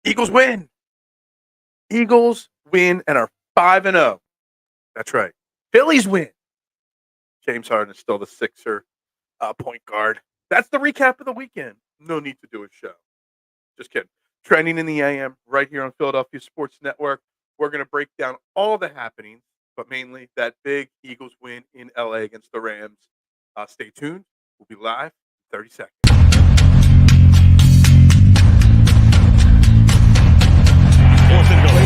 Eagles win. Eagles win and are 5-0. That's right. Phillies win. James Harden is still the Sixer point guard. That's the recap of the weekend. No need to do a show. Just kidding. Trending in the AM right here on Philadelphia Sports Network. We're going to break down all the happenings, but mainly that big Eagles win in LA against the Rams. Stay tuned. We'll be live in 30 seconds. Fourth and goal.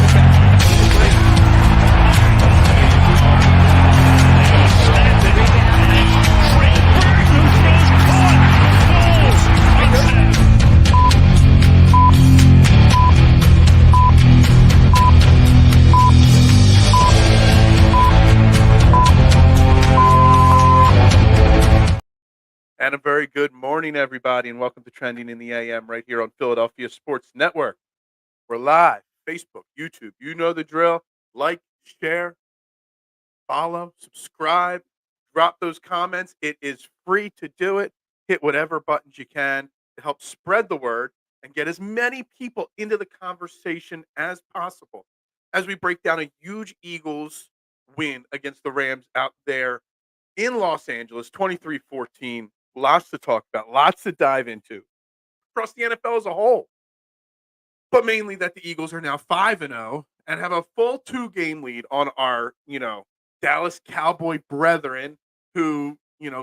And a very good morning, everybody, and welcome to Trending in the AM right here on Philadelphia Sports Network. We're live, Facebook, YouTube. You know the drill. Like, share, follow, subscribe, drop those comments. It is free to do it. Hit whatever buttons you can to help spread the word and get as many people into the conversation as possible as we break down a huge Eagles win against the Rams out there in Los Angeles, 23-14. Lots to talk about, lots to dive into across the NFL as a whole. But mainly that the Eagles are now 5-0 and have a full 2-game lead on our, Dallas Cowboy brethren who,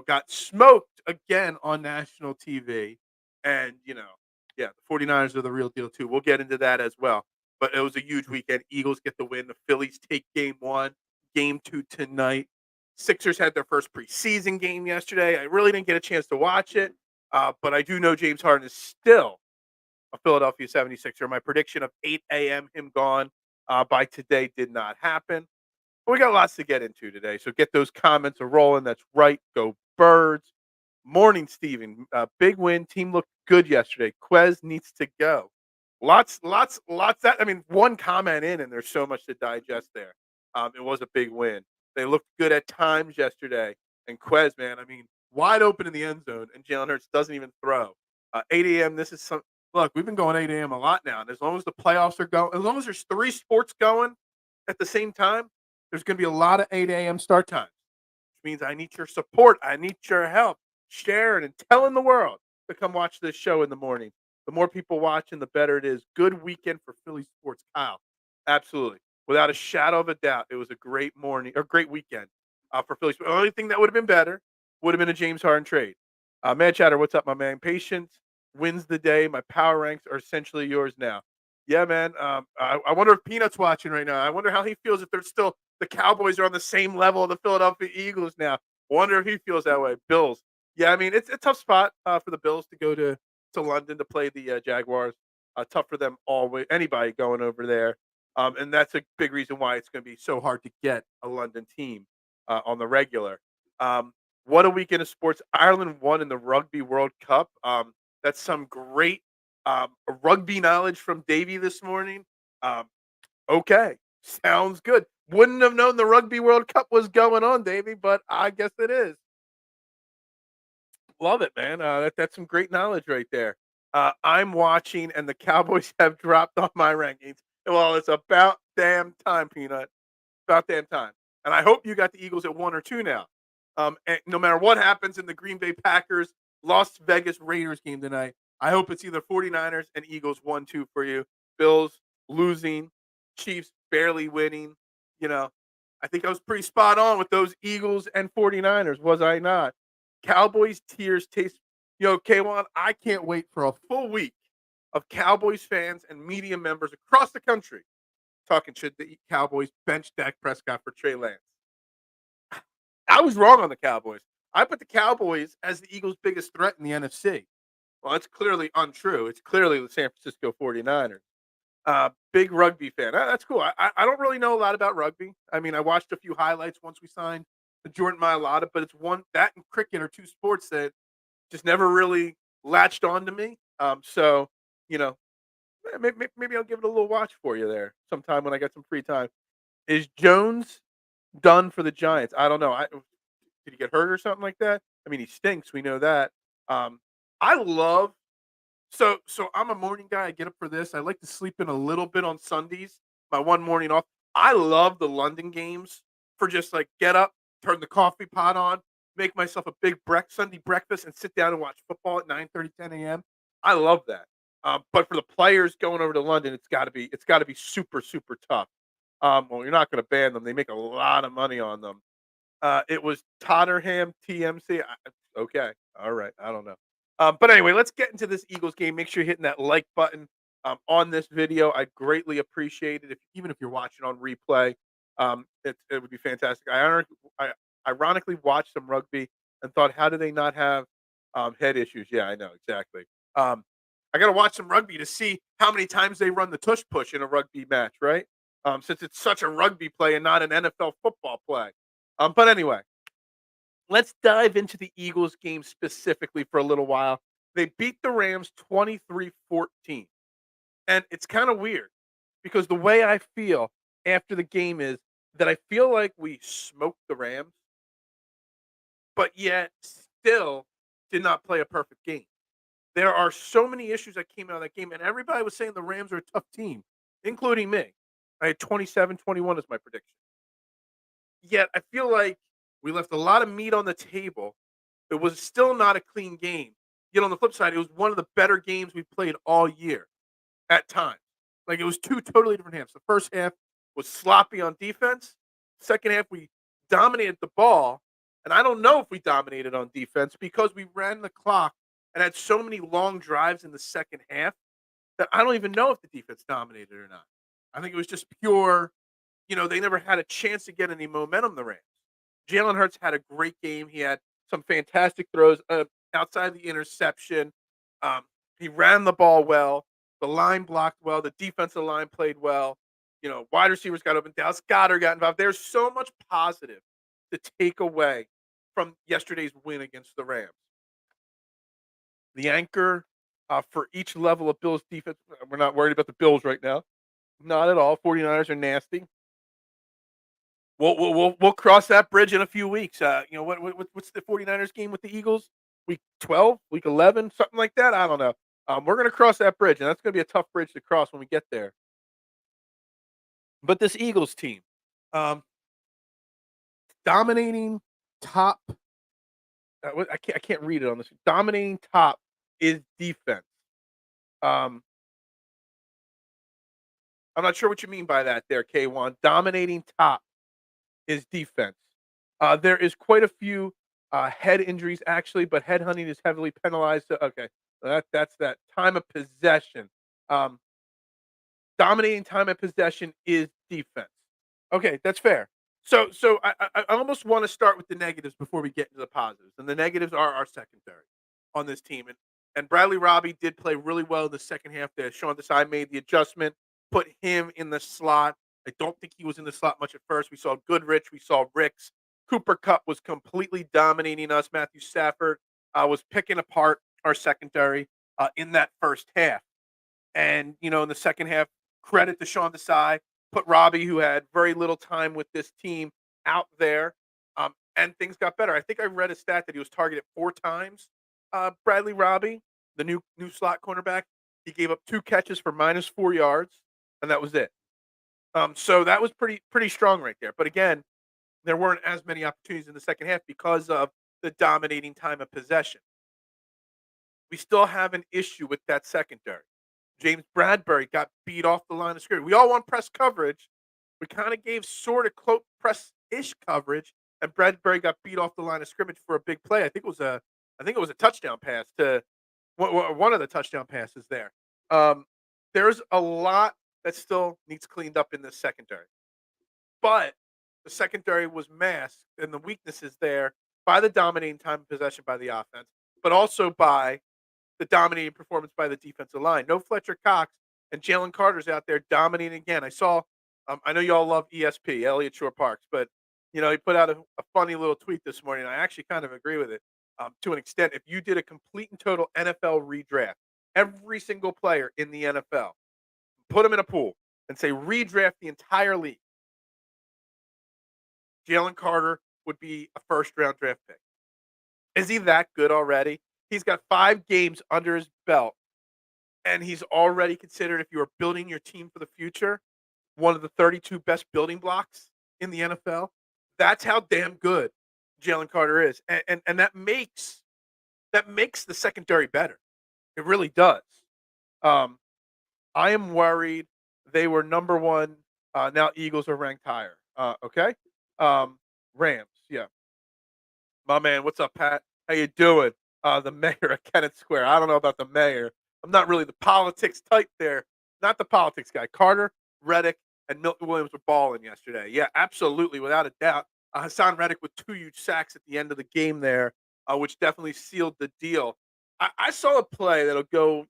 got smoked again on national TV. And, the 49ers are the real deal too. We'll get into that as well. But it was a huge weekend. Eagles get the win. The Phillies take game 1, game 2 tonight. Sixers had their first preseason game yesterday. I really didn't get a chance to watch it, but I do know James Harden is still a Philadelphia 76er. My prediction of 8 a.m. him gone by today did not happen. But we got lots to get into today, so get those comments rolling. That's right. Go Birds. Morning, Steven. Big win. Team looked good yesterday. Quez needs to go. Lots. That I mean, one comment in, and there's so much to digest there. It was a big win. They looked good at times yesterday. And Quez, man, I mean, wide open in the end zone, and Jalen Hurts doesn't even throw. 8 a.m. This is some. Look, we've been going 8 a.m. a lot now, and as long as the playoffs are going, as long as there's 3 sports going at the same time, there's going to be a lot of 8 a.m. start times, which means I need your support. I need your help sharing and telling the world to come watch this show in the morning. The more people watching, the better it is. Good weekend for Philly sports, Kyle. Absolutely. Without a shadow of a doubt, it was a great morning or great weekend for Philly. The only thing that would have been better would have been a James Harden trade. Man Chatter, what's up, my man? Patience wins the day. My power ranks are essentially yours now. Yeah, man. I wonder if Peanut's watching right now. I wonder how he feels if there's still the Cowboys are on the same level of the Philadelphia Eagles now. Wonder if he feels that way. Bills. Yeah, I mean, it's a tough spot for the Bills to go to London to play the Jaguars. Tough for them always. Anybody going over there. And that's a big reason why it's going to be so hard to get a London team on the regular. What a weekend of sports. Ireland won in the Rugby World Cup. That's some great rugby knowledge from Davey this morning. Okay, sounds good. Wouldn't have known the Rugby World Cup was going on, Davey, but I guess it is. Love it, man. That's some great knowledge right there. I'm watching, and the Cowboys have dropped off my rankings. Well, it's about damn time, Peanut. About damn time. And I hope you got the Eagles at 1 or 2 now. And no matter what happens in the Green Bay Packers, Las Vegas Raiders game tonight, I hope it's either 49ers and Eagles 1-2 for you. Bills losing, Chiefs barely winning. I think I was pretty spot on with those Eagles and 49ers, was I not? Cowboys tears taste. K1, I can't wait for a full week of Cowboys fans and media members across the country talking should the Cowboys bench Dak Prescott for Trey Lance. I was wrong on the Cowboys. I put the Cowboys as the Eagles' biggest threat in the NFC. Well, that's clearly untrue. It's clearly the San Francisco 49ers. Big rugby fan. That's cool. I don't really know a lot about rugby. I mean, I watched a few highlights once we signed the Jordan Mailata, but it's that and cricket are 2 sports that just never really latched on to me. So, maybe I'll give it a little watch for you there sometime when I get some free time. Is Jones done for the Giants? I don't know. Did he get hurt or something like that? I mean, he stinks. We know that. I love So I'm a morning guy. I get up for this. I like to sleep in a little bit on Sundays. My one morning off. I love the London games for just like get up, turn the coffee pot on, make myself a big Sunday breakfast, and sit down and watch football at 9:30, 10 a.m. I love that. But for the players going over to London, it's got to be super super tough. Well, you're not going to ban them. They make a lot of money on them. It was Tottenham TMC. Okay, all right. I don't know. But anyway, let's get into this Eagles game. Make sure you're hitting that like button on this video. I'd greatly appreciate it. Even if you're watching on replay, it would be fantastic. I ironically watched some rugby and thought, how do they not have head issues? Yeah, I know exactly. Um, I got to watch some rugby to see how many times they run the tush push in a rugby match, right? Since it's such a rugby play and not an NFL football play. But anyway, let's dive into the Eagles game specifically for a little while. They beat the Rams 23-14. And it's kind of weird because the way I feel after the game is that I feel like we smoked the Rams, but yet still did not play a perfect game. There are so many issues that came out of that game, and everybody was saying the Rams are a tough team, including me. I had 27-21 as my prediction. Yet I feel like we left a lot of meat on the table. It was still not a clean game. Yet on the flip side, it was one of the better games we played all year at times. Like it was two totally different halves. The first half was sloppy on defense. Second half, we dominated the ball. And I don't know if we dominated on defense because we ran the clock and had so many long drives in the second half that I don't even know if the defense dominated or not. I think it was just pure, they never had a chance to get any momentum, the Rams. Jalen Hurts had a great game. He had some fantastic throws outside the interception. Um, he ran the ball well. The line blocked well. The defensive line played well. Wide receivers got open. Dallas Goddard got involved. There's so much positive to take away from yesterday's win against the Rams. The anchor for each level of Bills defense, we're not worried about the Bills right now. Not at all. 49ers are nasty. We'll cross that bridge in a few weeks. What's the 49ers game with the Eagles? Week 12, week 11, something like that. I don't know. We're gonna cross that bridge, and that's gonna be a tough bridge to cross when we get there. But this Eagles team, um, dominating top. I can't read it on this. Dominating top is defense. Um, I'm not sure what you mean by that, there, K1. Dominating top is defense. There is quite a few head injuries actually, but head hunting is heavily penalized. So, okay, that's that time of possession. Um, Dominating time of possession is defense. Okay, that's fair. So I almost want to start with the negatives before we get into the positives, and the negatives are our secondary on this team. And Bradley Robbie did play really well in the second half. There, Sean Desai made the adjustment, put him in the slot. I don't think he was in the slot much at first. We saw Goodrich, we saw Ricks. Cooper Cup was completely dominating us. Matthew Stafford was picking apart our secondary in that first half. And in the second half, credit to Sean Desai, put Robbie, who had very little time with this team, out there, and things got better. I think I read a stat that he was targeted 4 times. Bradley Robbie, the new slot cornerback, he gave up 2 catches for -4 yards, and that was it. So that was pretty strong right there. But again, there weren't as many opportunities in the second half because of the dominating time of possession. We still have an issue with that secondary. James Bradbury got beat off the line of scrimmage. We all want press coverage. We kind of gave sort of close press-ish coverage, and Bradbury got beat off the line of scrimmage for a big play. I think it was a touchdown pass to one of the touchdown passes there. Um, there's a lot that still needs cleaned up in this secondary, but the secondary was masked, and the weaknesses there by the dominating time of possession by the offense, but also by the dominating performance by the defensive line. No Fletcher Cox, and Jalen Carter's out there dominating again. I know y'all love ESP, Elliott Shore Parks, but he put out a funny little tweet this morning. I actually kind of agree with it to an extent. If you did a complete and total NFL redraft, every single player in the NFL, put them in a pool and say redraft the entire league, Jalen Carter would be a first round draft pick. Is he that good already? He's got 5 games under his belt and he's already considered, if you are building your team for the future, one of the 32 best building blocks in the NFL. That's how damn good Jalen Carter is, and that makes the secondary better. It really does. Um, I am worried they were number one. Now Eagles are ranked higher. Okay, Rams. Yeah, my man. What's up, Pat? How you doing? The mayor of Kennett Square. I don't know about the mayor. I'm not really the politics type there. Not the politics guy. Carter, Reddick, and Milton Williams were balling yesterday. Yeah, absolutely, without a doubt. Hassan Reddick with 2 huge sacks at the end of the game there, which definitely sealed the deal. I saw a play that'll go,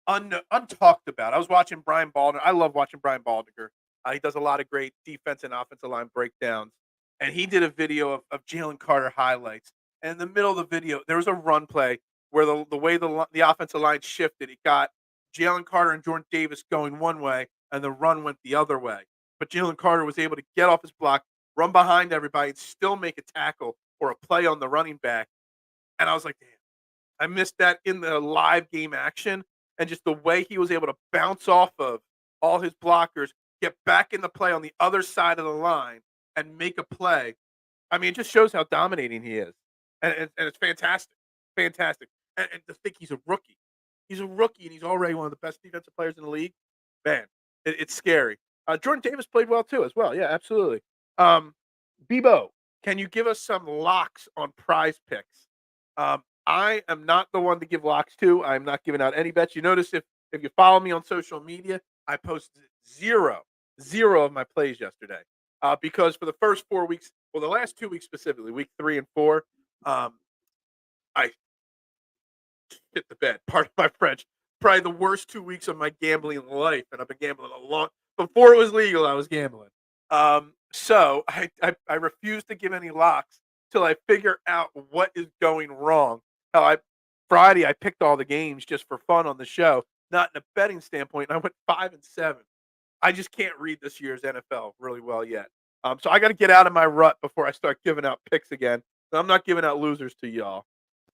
untalked about. I was watching Brian Baldinger. I love watching Brian Baldinger. He does a lot of great defense and offensive line breakdowns. And he did a video of Jalen Carter highlights. And in the middle of the video, there was a run play where the way the offensive line shifted, it got Jalen Carter and Jordan Davis going one way, and the run went the other way. But Jalen Carter was able to get off his block, run behind everybody, and still make a tackle or a play on the running back. And I was like, damn, I missed that in the live game action, and just the way he was able to bounce off of all his blockers, get back in the play on the other side of the line, and make a play. I mean, it just shows how dominating he is, and it's fantastic, fantastic. And to think he's a rookie, and he's already one of the best defensive players in the league. Man, it's scary. Jordan Davis played well too, as well. Yeah, absolutely. Um, Bebo, can you give us some locks on Prize Picks? I am not the one to give locks to. I'm not giving out any bets. You notice if you follow me on social media, I posted zero of my plays yesterday. Because for the first 4 weeks, well, the last 2 weeks specifically, week 3 and 4, um, I shit the bed. Pardon my French. Probably the worst 2 weeks of my gambling life, and I've been gambling a long before it was legal. I was gambling. So I refuse to give any locks till I figure out what is going wrong. How I Friday I picked all the games just for fun on the show, not in a betting standpoint. And I went 5-7. I just can't read this year's NFL really well yet. So I got to get out of my rut before I start giving out picks again. I'm not giving out losers to y'all.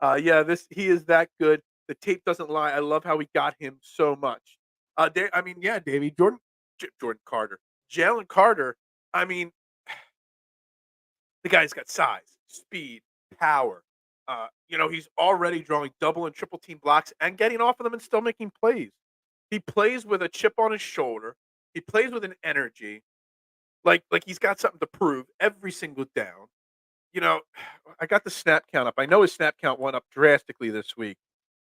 Yeah, this he is that good. The tape doesn't lie. I love how we got him so much. I mean, yeah, Davey Jordan Carter, Jalen Carter. I mean, the guy's got size, speed, power. He's already drawing double and triple team blocks and getting off of them and still making plays. He plays with a chip on his shoulder. He plays with an energy, like he's got something to prove every single down. You know, I got the snap count up. I know his snap count went up drastically this week.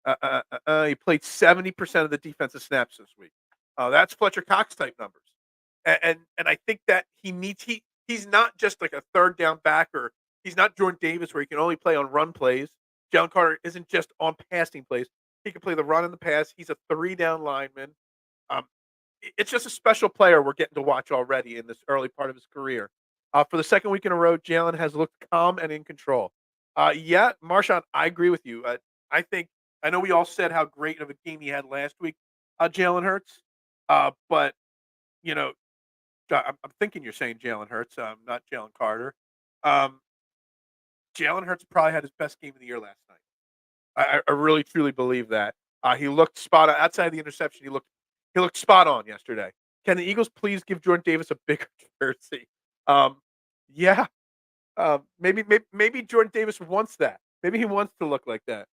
He played 70% of the defensive snaps this week. That's Fletcher Cox type numbers, and I think that he's not just like a third down backer. He's not Jordan Davis where he can only play on run plays. Jalen Carter isn't just on passing plays. He can play the run and the pass. He's a 3 down lineman. Um, it's just a special player we're getting to watch already in this early part of his career. For the second week in a row, Jalen has looked calm and in control. Yeah, Marshawn, I agree with you. I think I know we all said how great of a game he had last week, Jalen Hurts. But you know, I'm thinking you're saying Jalen Hurts, not Jalen Carter. Um, Jalen Hurts probably had his best game of the year last night. I really truly believe that. He looked spot on outside the interception. He looked spot on yesterday. Can the Eagles please give Jordan Davis a bigger jersey? Um, yeah. Maybe Jordan Davis wants that. Maybe he wants to look like that.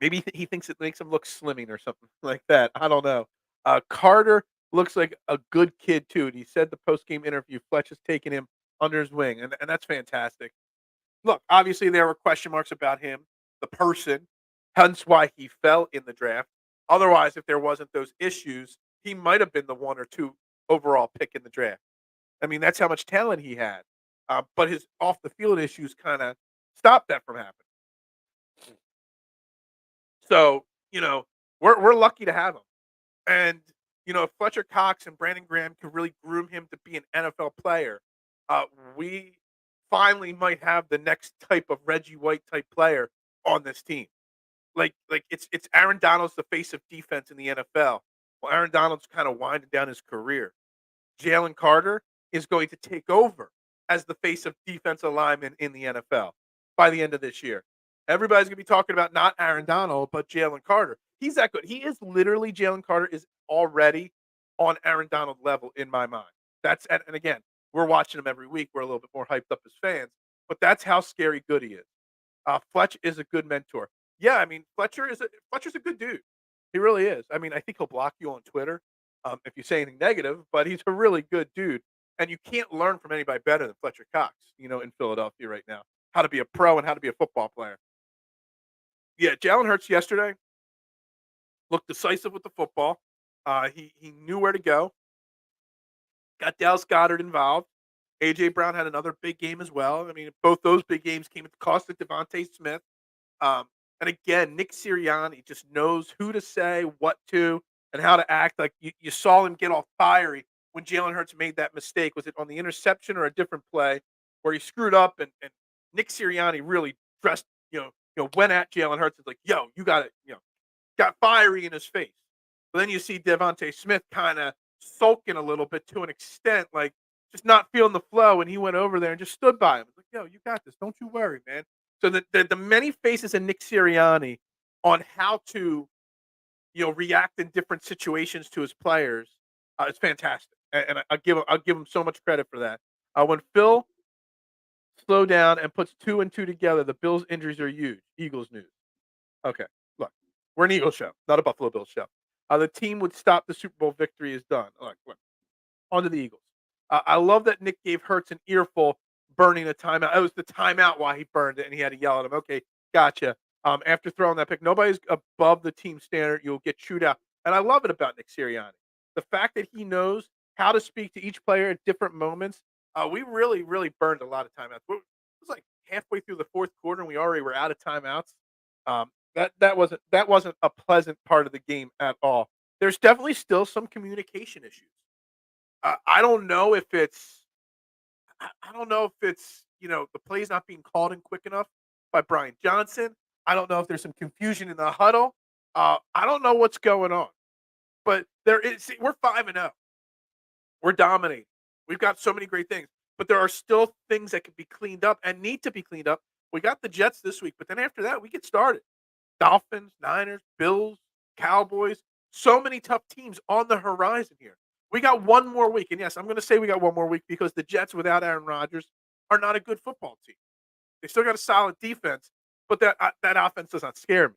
Maybe he thinks it makes him look slimming or something like that. I don't know. Carter looks like a good kid too. And he said the post game interview, Fletch has taken him under his wing, and that's fantastic. Look, obviously there were question marks about him, the person, hence why he fell in the draft. Otherwise, if there wasn't those issues, he might have been the 1 or 2 overall pick in the draft. I mean, that's how much talent he had. But his off the field issues kind of stopped that from happening. So, we're lucky to have him. And, if Fletcher Cox and Brandon Graham can really groom him to be an NFL player, uh, we finally might have the next type of Reggie White type player on this team. Like it's Aaron Donald's the face of defense in the NFL. Well, Aaron Donald's kind of winding down his career. Jalen Carter is going to take over as the face of defensive lineman in the NFL by the end of this year. Everybody's gonna be talking about not Aaron Donald, but Jalen Carter. He's that good. He is literally Jalen Carter is already on Aaron Donald level in my mind. That's and again, we're watching him every week. We're a little bit more hyped up as fans, but that's how scary good he is. Fletch is a good mentor. Yeah, I mean Fletcher's a good dude. He really is. I mean, I think he'll block you on Twitter if you say anything negative, but he's a really good dude. And you can't learn from anybody better than Fletcher Cox, in Philadelphia right now. How to be a pro and how to be a football player. Yeah, Jalen Hurts yesterday looked decisive with the football. He knew where to go. Got Dallas Goddard involved. AJ Brown had another big game as well. I mean, both those big games came at the cost of Devontae Smith. Um, and again, Nick Sirianni just knows who to say, what to, and how to act. Like you saw him get all fiery when Jalen Hurts made that mistake. Was it on the interception or a different play where he screwed up and Nick Sirianni really dressed, went at Jalen Hurts and like, yo, you got it, got fiery in his face. But then you see Devontae Smith kind of sulking a little bit to an extent, like just not feeling the flow, and he went over there and just stood by him. Like, yo, you got this. Don't you worry, man. So the many faces of Nick Sirianni on how to react in different situations to his players is fantastic, and I'll give him so much credit for that. When Phil slowed down and puts two and two together, the Bills' injuries are huge. Eagles news. Okay, look, we're an Eagles show, not a Buffalo Bills show. The team would stop the Super Bowl victory is done. Look, on to the Eagles. I love that Nick gave Hurts an earful burning a timeout. It was the timeout why he burned it, and he had to yell at him. Okay, gotcha. After throwing that pick, nobody's above the team standard. You'll get chewed out. And I love it about Nick Sirianni. The fact that he knows how to speak to each player at different moments. We really, really burned a lot of timeouts. It was like halfway through the fourth quarter, and we already were out of timeouts. That wasn't a pleasant part of the game at all. There's definitely still some communication issues. I don't know if it's I don't know if it's the plays not being called in quick enough by Brian Johnson. I don't know if there's some confusion in the huddle. I don't know what's going on, but there is. See, we're 5-0. We're dominating. We've got so many great things, but there are still things that could be cleaned up and need to be cleaned up. We got the Jets this week, but then after that, we get started. Dolphins, Niners, Bills, Cowboys, so many tough teams on the horizon here. We got one more week, and yes, I'm going to say we got one more week because the Jets without Aaron Rodgers are not a good football team. They still got a solid defense, but that offense does not scare me.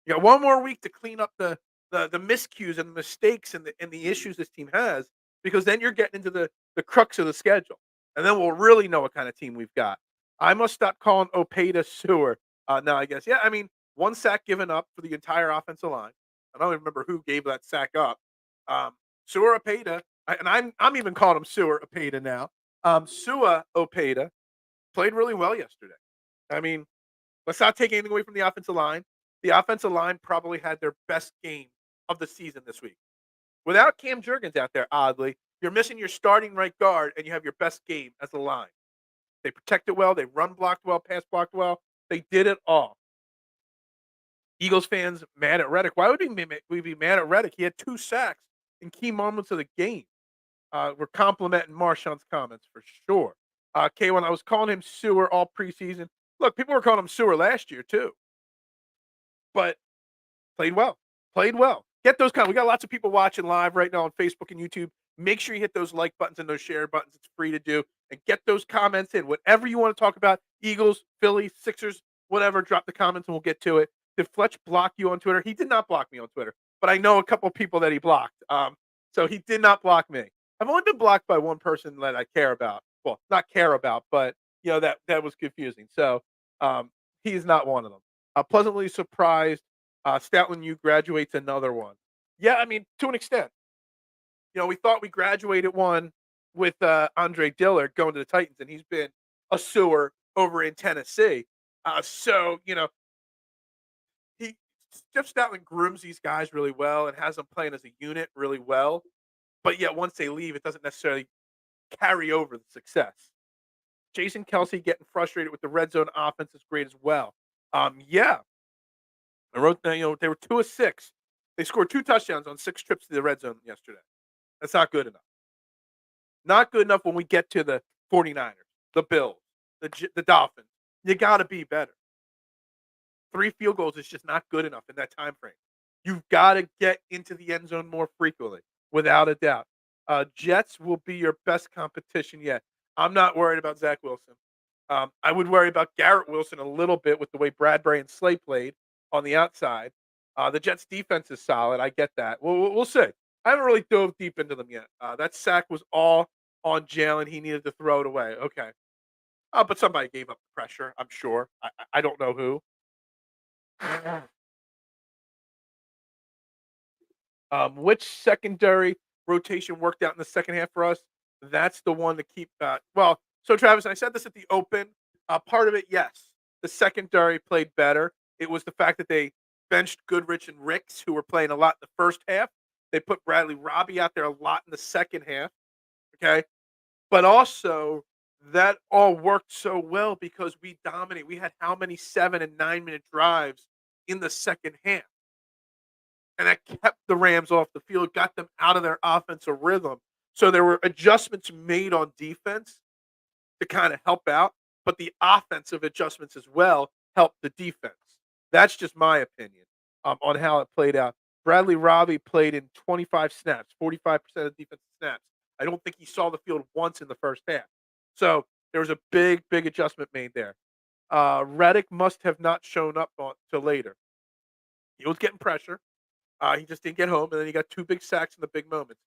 You got one more week to clean up the miscues and the mistakes and the issues this team has, because then you're getting into the crux of the schedule, and then we'll really know what kind of team we've got. I must stop calling Opeta sewer. Now I guess I mean one sack given up for the entire offensive line. I don't even remember who gave that sack up. Sewer Opeta, and I'm even calling him Sewer Opeta now. Sua Opeta played really well yesterday. I mean, let's not take anything away from the offensive line. The offensive line probably had their best game of the season this week. Without Cam Jurgens out there, oddly, you're missing your starting right guard, and you have your best game as a line. They protected well, they run blocked well, pass blocked well. They did it all. Eagles fans mad at Reddick. Why would we be mad at Reddick? He had 2 sacks in key moments of the game. We're complimenting Marshawn's comments for sure. K1, I was calling him Sewer all preseason. Look, people were calling him Sewer last year too, but played well. Played well. Get those We got lots of people watching live right now on Facebook and YouTube. Make sure you hit those like buttons and those share buttons. It's free to do. And get those comments in. Whatever you want to talk about, Eagles, Phillies, Sixers, whatever, drop the comments and we'll get to it. Did Fletch block you on Twitter? He did not block me on Twitter, but I know a couple of people that he blocked. So he did not block me. I've only been blocked by one person that I care about. Well, not care about, but that was confusing. So he's not one of them. Pleasantly surprised. Stoutland U graduates another one. Yeah, I mean, to an extent. We thought we graduated one with Andre Dillard going to the Titans, and he's been a sewer over in Tennessee. So he Jeff Stoutland grooms these guys really well and has them playing as a unit really well. But yet, once they leave, it doesn't necessarily carry over the success. Jason Kelsey getting frustrated with the red zone offense is great as well. Yeah, I wrote, they were 2 of 6. They scored 2 touchdowns on 6 trips to the red zone yesterday. That's not good enough. Not good enough when we get to the 49ers, the Bills, the Dolphins. You got to be better. 3 field goals is just not good enough in that time frame. You've gotta get into the end zone more frequently, without a doubt. Jets will be your best competition yet. I'm not worried about Zach Wilson. I would worry about Garrett Wilson a little bit with the way Bradbury and Slay played on the outside. The Jets' defense is solid. I get that. We'll see. I haven't really dove deep into them yet. That sack was all on Jalen. He needed to throw it away. Okay. But somebody gave up the pressure, I'm sure. I don't know who. Which secondary rotation worked out in the second half for us? That's the one to keep. So Travis, I said this at the open. Part of it, yes, the secondary played better. It was the fact that they benched Goodrich and Ricks, who were playing a lot in the first half. They put Bradley Robbie out there a lot in the second half. Okay, but also that all worked so well because we dominate. We had how many 7 and 9 minute drives in the second half? And that kept the Rams off the field, got them out of their offensive rhythm. So there were adjustments made on defense to kind of help out, but the offensive adjustments as well helped the defense. That's just my opinion on how it played out. Bradley Robbie played in 25 snaps, 45% of defensive snaps. I don't think he saw the field once in the first half. So there was a big adjustment made there. Reddick must have not shown up till later. He was getting pressure. He just didn't get home, and then he got 2 big sacks in the big moments.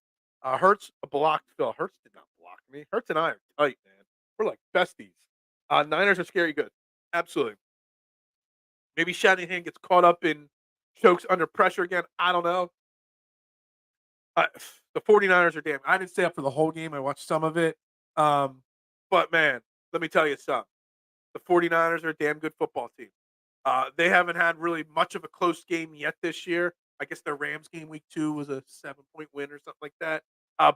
Hurts blocked Phil. Hurts did not block me. Hurts and I are tight, man. We're like besties. Niners are scary good. Absolutely. Maybe Shanahan gets caught up in chokes under pressure again. I don't know. Uh, the 49ers are damn. I didn't stay up for the whole game. I watched some of it. Um, but man, let me tell you something. The 49ers are a damn good football team. They haven't had really much of a close game yet this year. I guess their Rams game week 2 was a 7-point win or something like that.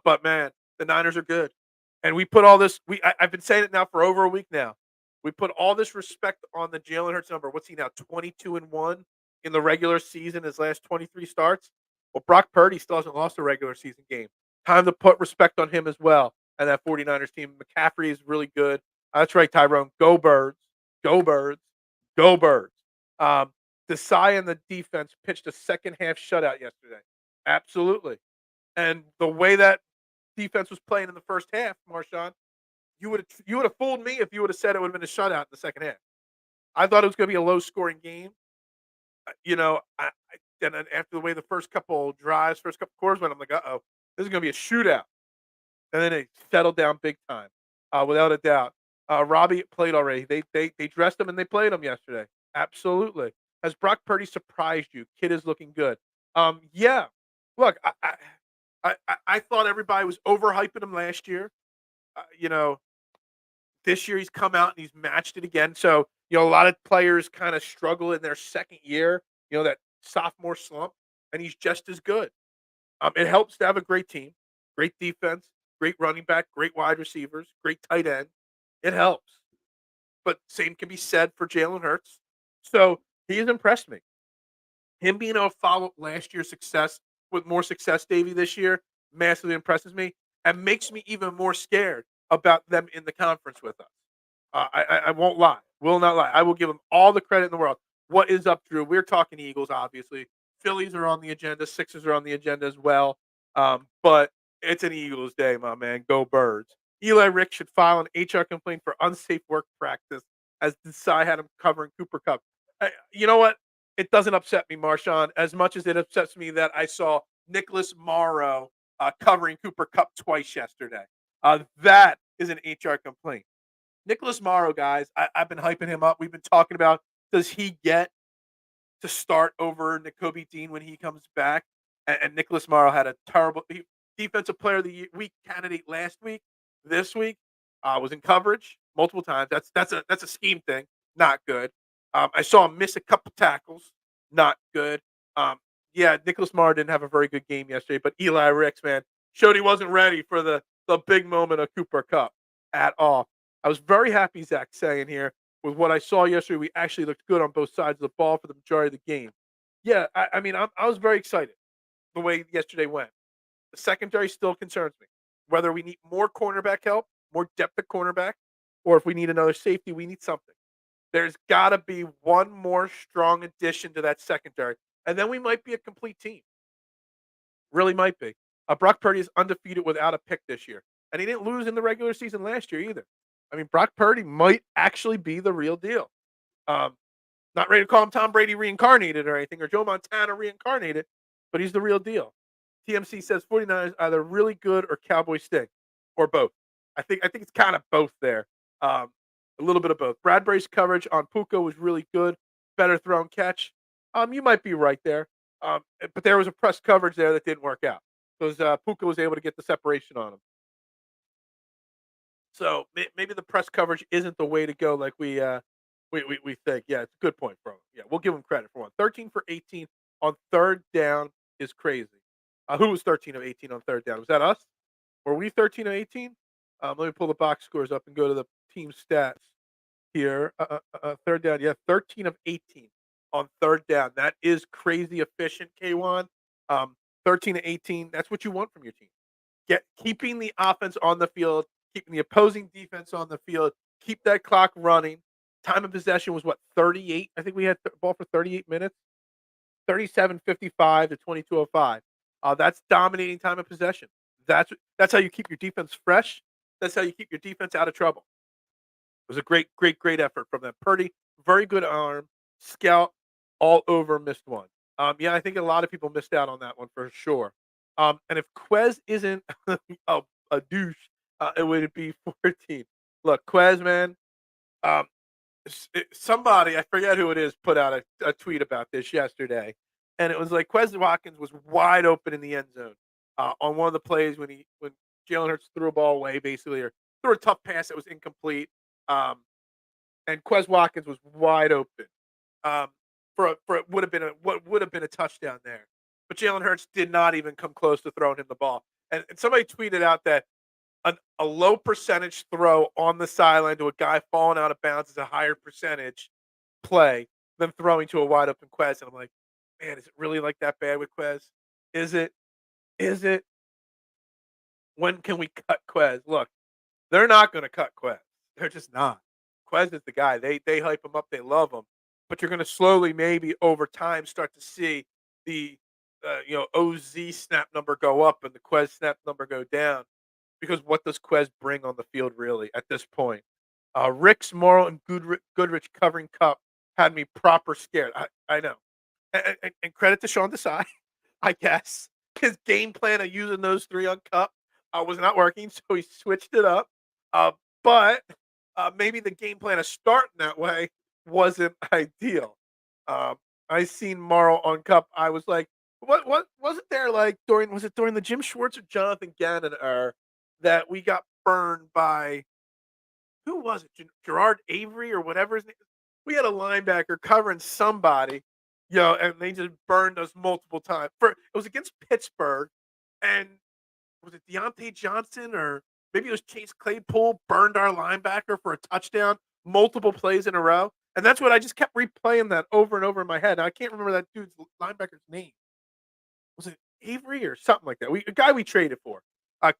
But man, the Niners are good. And we put all this I've been saying it now for over a week now. We put all this respect on the Jalen Hurts number. What's he now? 22-1 in the regular season, his last 23 starts. Well, Brock Purdy still hasn't lost a regular season game. Time to put respect on him as well. And that 49ers team. McCaffrey is really good. That's right, Tyrone. Go Birds. Go Birds. Go Birds. Desai and the defense pitched a second half shutout yesterday. Absolutely. And the way that defense was playing in the first half, Marshawn, you would have fooled me if you would have said it would have been a shutout in the second half. I thought it was going to be a low scoring game. And then after the way the first couple drives, first couple quarters went, I'm like, this is going to be a shootout. And then it settled down big time, without a doubt. Robbie played already. They dressed him and they played him yesterday. Absolutely. Has Brock Purdy surprised you? Kid is looking good. Yeah. Look, I thought everybody was overhyping him last year. Uh, you know, this year he's come out and he's matched it again. So a lot of players kind of struggle in their second year. That sophomore slump, and he's just as good. It helps to have a great team, great defense, great running back, great wide receivers, great tight end. It helps. But same can be said for Jalen Hurts. So he has impressed me. Him being able to follow up last year's success with more success, Davey, this year massively impresses me and makes me even more scared about them in the conference with us. I won't lie, will not lie. I will give them all the credit in the world. What is up, Drew? We're talking Eagles, obviously. Phillies are on the agenda. Sixers are on the agenda as well. But it's an Eagles day, my man. Go Birds. Eli Rick should file an HR complaint for unsafe work practice as Desai had him covering Cooper Cup. You know what? It doesn't upset me, Marshawn, as much as it upsets me that I saw Nicholas Morrow covering Cooper Cup twice yesterday. That is an HR complaint. Nicholas Morrow, guys, I've been hyping him up. We've been talking about, does he get to start over Nakobe Dean when he comes back? And Nicholas Morrow had a terrible defensive player of the week candidate last week. This week was in coverage multiple times. That's a scheme thing. Not good. I saw him miss a couple tackles. Not good. Yeah, Nicholas Morrow didn't have a very good game yesterday, but Eli Ricks, man, showed he wasn't ready for the big moment of Cooper Cup at all. I was very happy, Zach, saying here, with what I saw yesterday. We actually looked good on both sides of the ball for the majority of the game. Yeah, I was very excited the way yesterday went. The secondary still concerns me. Whether we need more cornerback help, more depth at cornerback, or if we need another safety, we need something. There's got to be one more strong addition to that secondary, and then we might be a complete team. Really might be. Brock Purdy is undefeated without a pick this year, and he didn't lose in the regular season last year either. I mean, Brock Purdy might actually be the real deal. Um, Not ready to call him Tom Brady reincarnated or anything, or Joe Montana reincarnated, but he's the real deal. TMC says 49ers either really good or Cowboys stink, or both. I think it's kind of both there. Um, a little bit of both. Bradbury's coverage on Puka was really good, better throw and catch. You might be right there, but there was a press coverage there that didn't work out because Puka was able to get the separation on him. So maybe the press coverage isn't the way to go, like we think. Yeah, it's a good point, bro. Yeah, we'll give him credit for one. 13 for 18 on third down is crazy. Who was 13 of 18 on third down? Was that us? Were we 13 of 18? Let me pull the box scores up and go to the team stats here. Third down, yeah, 13 of 18 on third down. That is crazy efficient, K1. 13 to 18. That's what you want from your team. Keeping the offense on the field, keeping the opposing defense on the field, keep that clock running. Time of possession was what, 38? I think we had the ball for 38 minutes. 37:55 to 22:05. That's dominating time of possession. That's how you keep your defense fresh. That's how you keep your defense out of trouble. It was a great, great, great effort from them. Purdy, very good arm, scout, all over, missed one. Yeah, I think a lot of people missed out on that one for sure. And if Quez isn't a douche, it would be 14. Look, Quez, man, um, somebody, I forget who it is, put out a tweet about this yesterday, and it was like Quez Watkins was wide open in the end zone on one of the plays when Jalen Hurts threw a ball away, basically, or threw a tough pass that was incomplete. Um, and Quez Watkins was wide open for it would have been what would have been a touchdown there. But Jalen Hurts did not even come close to throwing him the ball. And somebody tweeted out that a low percentage throw on the sideline to a guy falling out of bounds is a higher percentage play than throwing to a wide open Quez. And I'm like, man, is it really like that bad with Quez? Is it? Is it? When can we cut Quez? Look, they're not going to cut Quez. They're just not. Quez is the guy. They hype him up. They love him. But you're going to slowly, maybe over time, start to see the OZ snap number go up and the Quez snap number go down. Because what does Quez bring on the field really at this point? Ricks, Morrow, and Goodrich covering Cup had me proper scared. I know. And credit to Sean Desai, I guess. His game plan of using those three on Cup was not working, so he switched it up. But maybe the game plan of starting that way wasn't ideal. I seen Morrow on Cup. I was like, what wasn't there like during the Jim Schwartz or Jonathan Gannon era that we got burned by who was it? Gerard Avery or whatever his name is? We had a linebacker covering somebody, and they just burned us multiple times. It was against Pittsburgh, and was it Deontay Johnson or maybe it was Chase Claypool burned our linebacker for a touchdown multiple plays in a row? And that's what I just kept replaying that over and over in my head. Now, I can't remember that dude's linebacker's name. Was it Avery or something like that? A guy we traded for.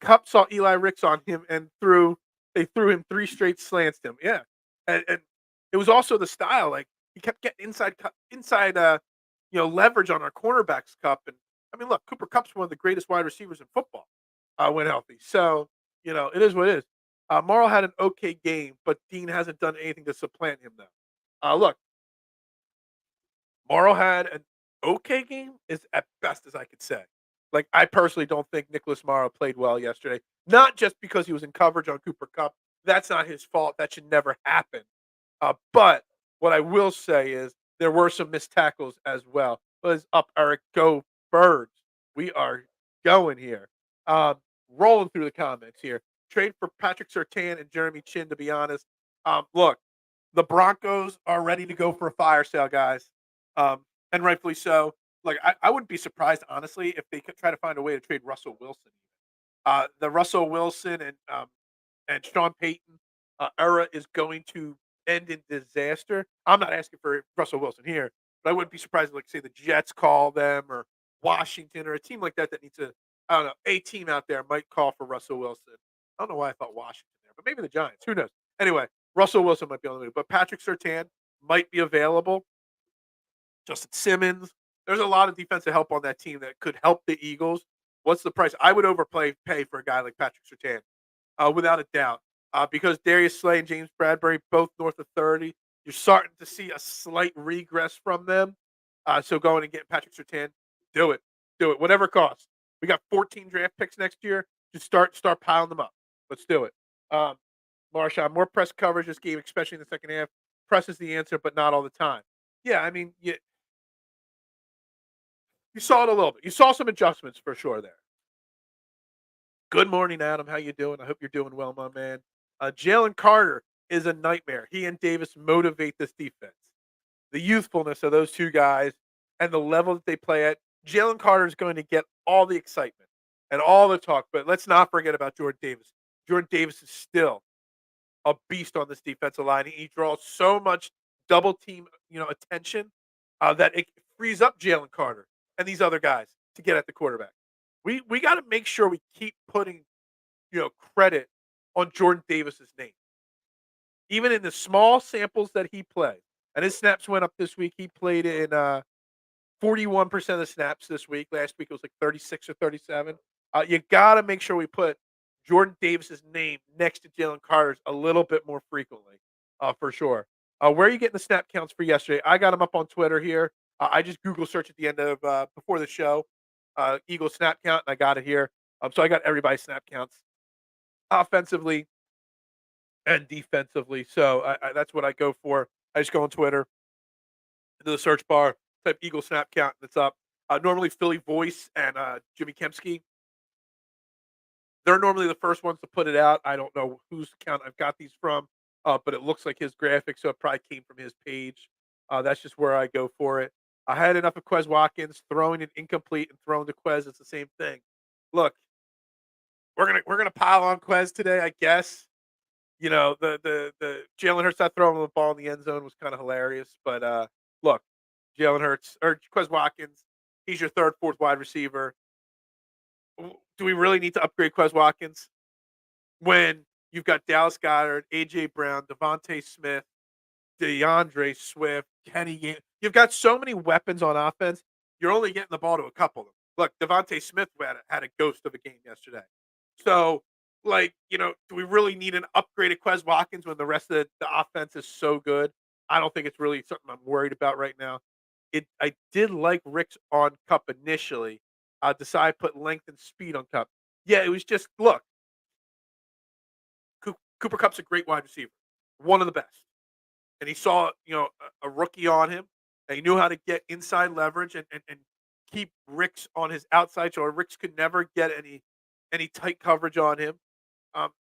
Cup saw Eli Ricks on him and they threw him three straight slants to him. Yeah, and it was also the style. Like he kept getting inside leverage on our cornerbacks. Cup, and I mean, look, Cooper Cup's one of the greatest wide receivers in football when healthy. So it is what it is. Morrow had an okay game, but Dean hasn't done anything to supplant him though. Look, Morrow had an okay game is at best as I could say. Like, I personally don't think Nicholas Morrow played well yesterday. Not just because he was in coverage on Cooper Cup. That's not his fault. That should never happen. But what I will say is there were some missed tackles as well. Was up, Eric. Go Birds. We are going here. Rolling through the comments here. Trade for Patrick Surtain and Jeremy Chin, to be honest. Look, the Broncos are ready to go for a fire sale, guys. And rightfully so. Like, I wouldn't be surprised, honestly, if they could try to find a way to trade Russell Wilson. The Russell Wilson and Sean Payton era is going to end in disaster. I'm not asking for Russell Wilson here, but I wouldn't be surprised if, like, say, the Jets call them or Washington or a team like that needs to, I don't know, a team out there might call for Russell Wilson. I don't know why I thought Washington there, but maybe the Giants. Who knows? Anyway, Russell Wilson might be on the move, but Patrick Surtain, might be available. Justin Simmons. There's a lot of defensive help on that team that could help the Eagles. What's the price? I would pay for a guy like Patrick Surtain, without a doubt, because Darius Slay and James Bradbury both north of 30. You're starting to see a slight regress from them. So going and getting Patrick Surtain, do it, do it, whatever it costs. We got 14 draft picks next year. Just start piling them up. Let's do it. Um, Marshawn, more press coverage this game, especially in the second half. Press is the answer, but not all the time. Yeah, I mean, you saw it a little bit. You saw some adjustments for sure there. Good morning, Adam. How you doing? I hope you're doing well, my man. Jalen Carter is a nightmare. He and Davis motivate this defense. The youthfulness of those two guys and the level that they play at. Jalen Carter is going to get all the excitement and all the talk, but let's not forget about Jordan Davis. Jordan Davis is still a beast on this defensive line. He draws so much double team, attention that it frees up Jalen Carter and these other guys to get at the quarterback. We got to make sure we keep putting credit on Jordan Davis's name, even in the small samples that he played. And his snaps went up this week. He played in 41% of the snaps this week. Last week it was like 36 or 37. You got to make sure we put Jordan Davis's name next to Jalen Carter's a little bit more frequently, for sure. Where are you getting the snap counts for yesterday? I got them up on Twitter here. I just Google search at the end of before the show, Eagles snap count, and I got it here. So I got everybody's snap counts offensively and defensively. So that's what I go for. I just go on Twitter into the search bar, type Eagle snap count, and it's up. Normally Philly Voice and Jimmy Kempski, they're normally the first ones to put it out. I don't know whose account I've got these from, but it looks like his graphic, so it probably came from his page. That's just where I go for it. I had enough of Quez Watkins throwing it incomplete and throwing to Quez. It's the same thing. Look, we're gonna pile on Quez today, I guess. The Jalen Hurts not throwing the ball in the end zone was kind of hilarious. But look, Jalen Hurts or Quez Watkins, he's your third, fourth wide receiver. Do we really need to upgrade Quez Watkins when you've got Dallas Goedert, AJ Brown, Devontae Smith, DeAndre Swift, You've got so many weapons on offense. You're only getting the ball to a couple of them. Look, Devontae Smith had a ghost of a game yesterday. So, do we really need an upgraded Quez Watkins when the rest of the offense is so good? I don't think it's really something I'm worried about right now. I did like Rick's on Cup initially. Decide put length and speed on Cup. Yeah, it was just look. Cooper Cup's a great wide receiver, one of the best, and he saw a rookie on him, and he knew how to get inside leverage and keep Ricks on his outside shoulder. Ricks could never get any tight coverage on him.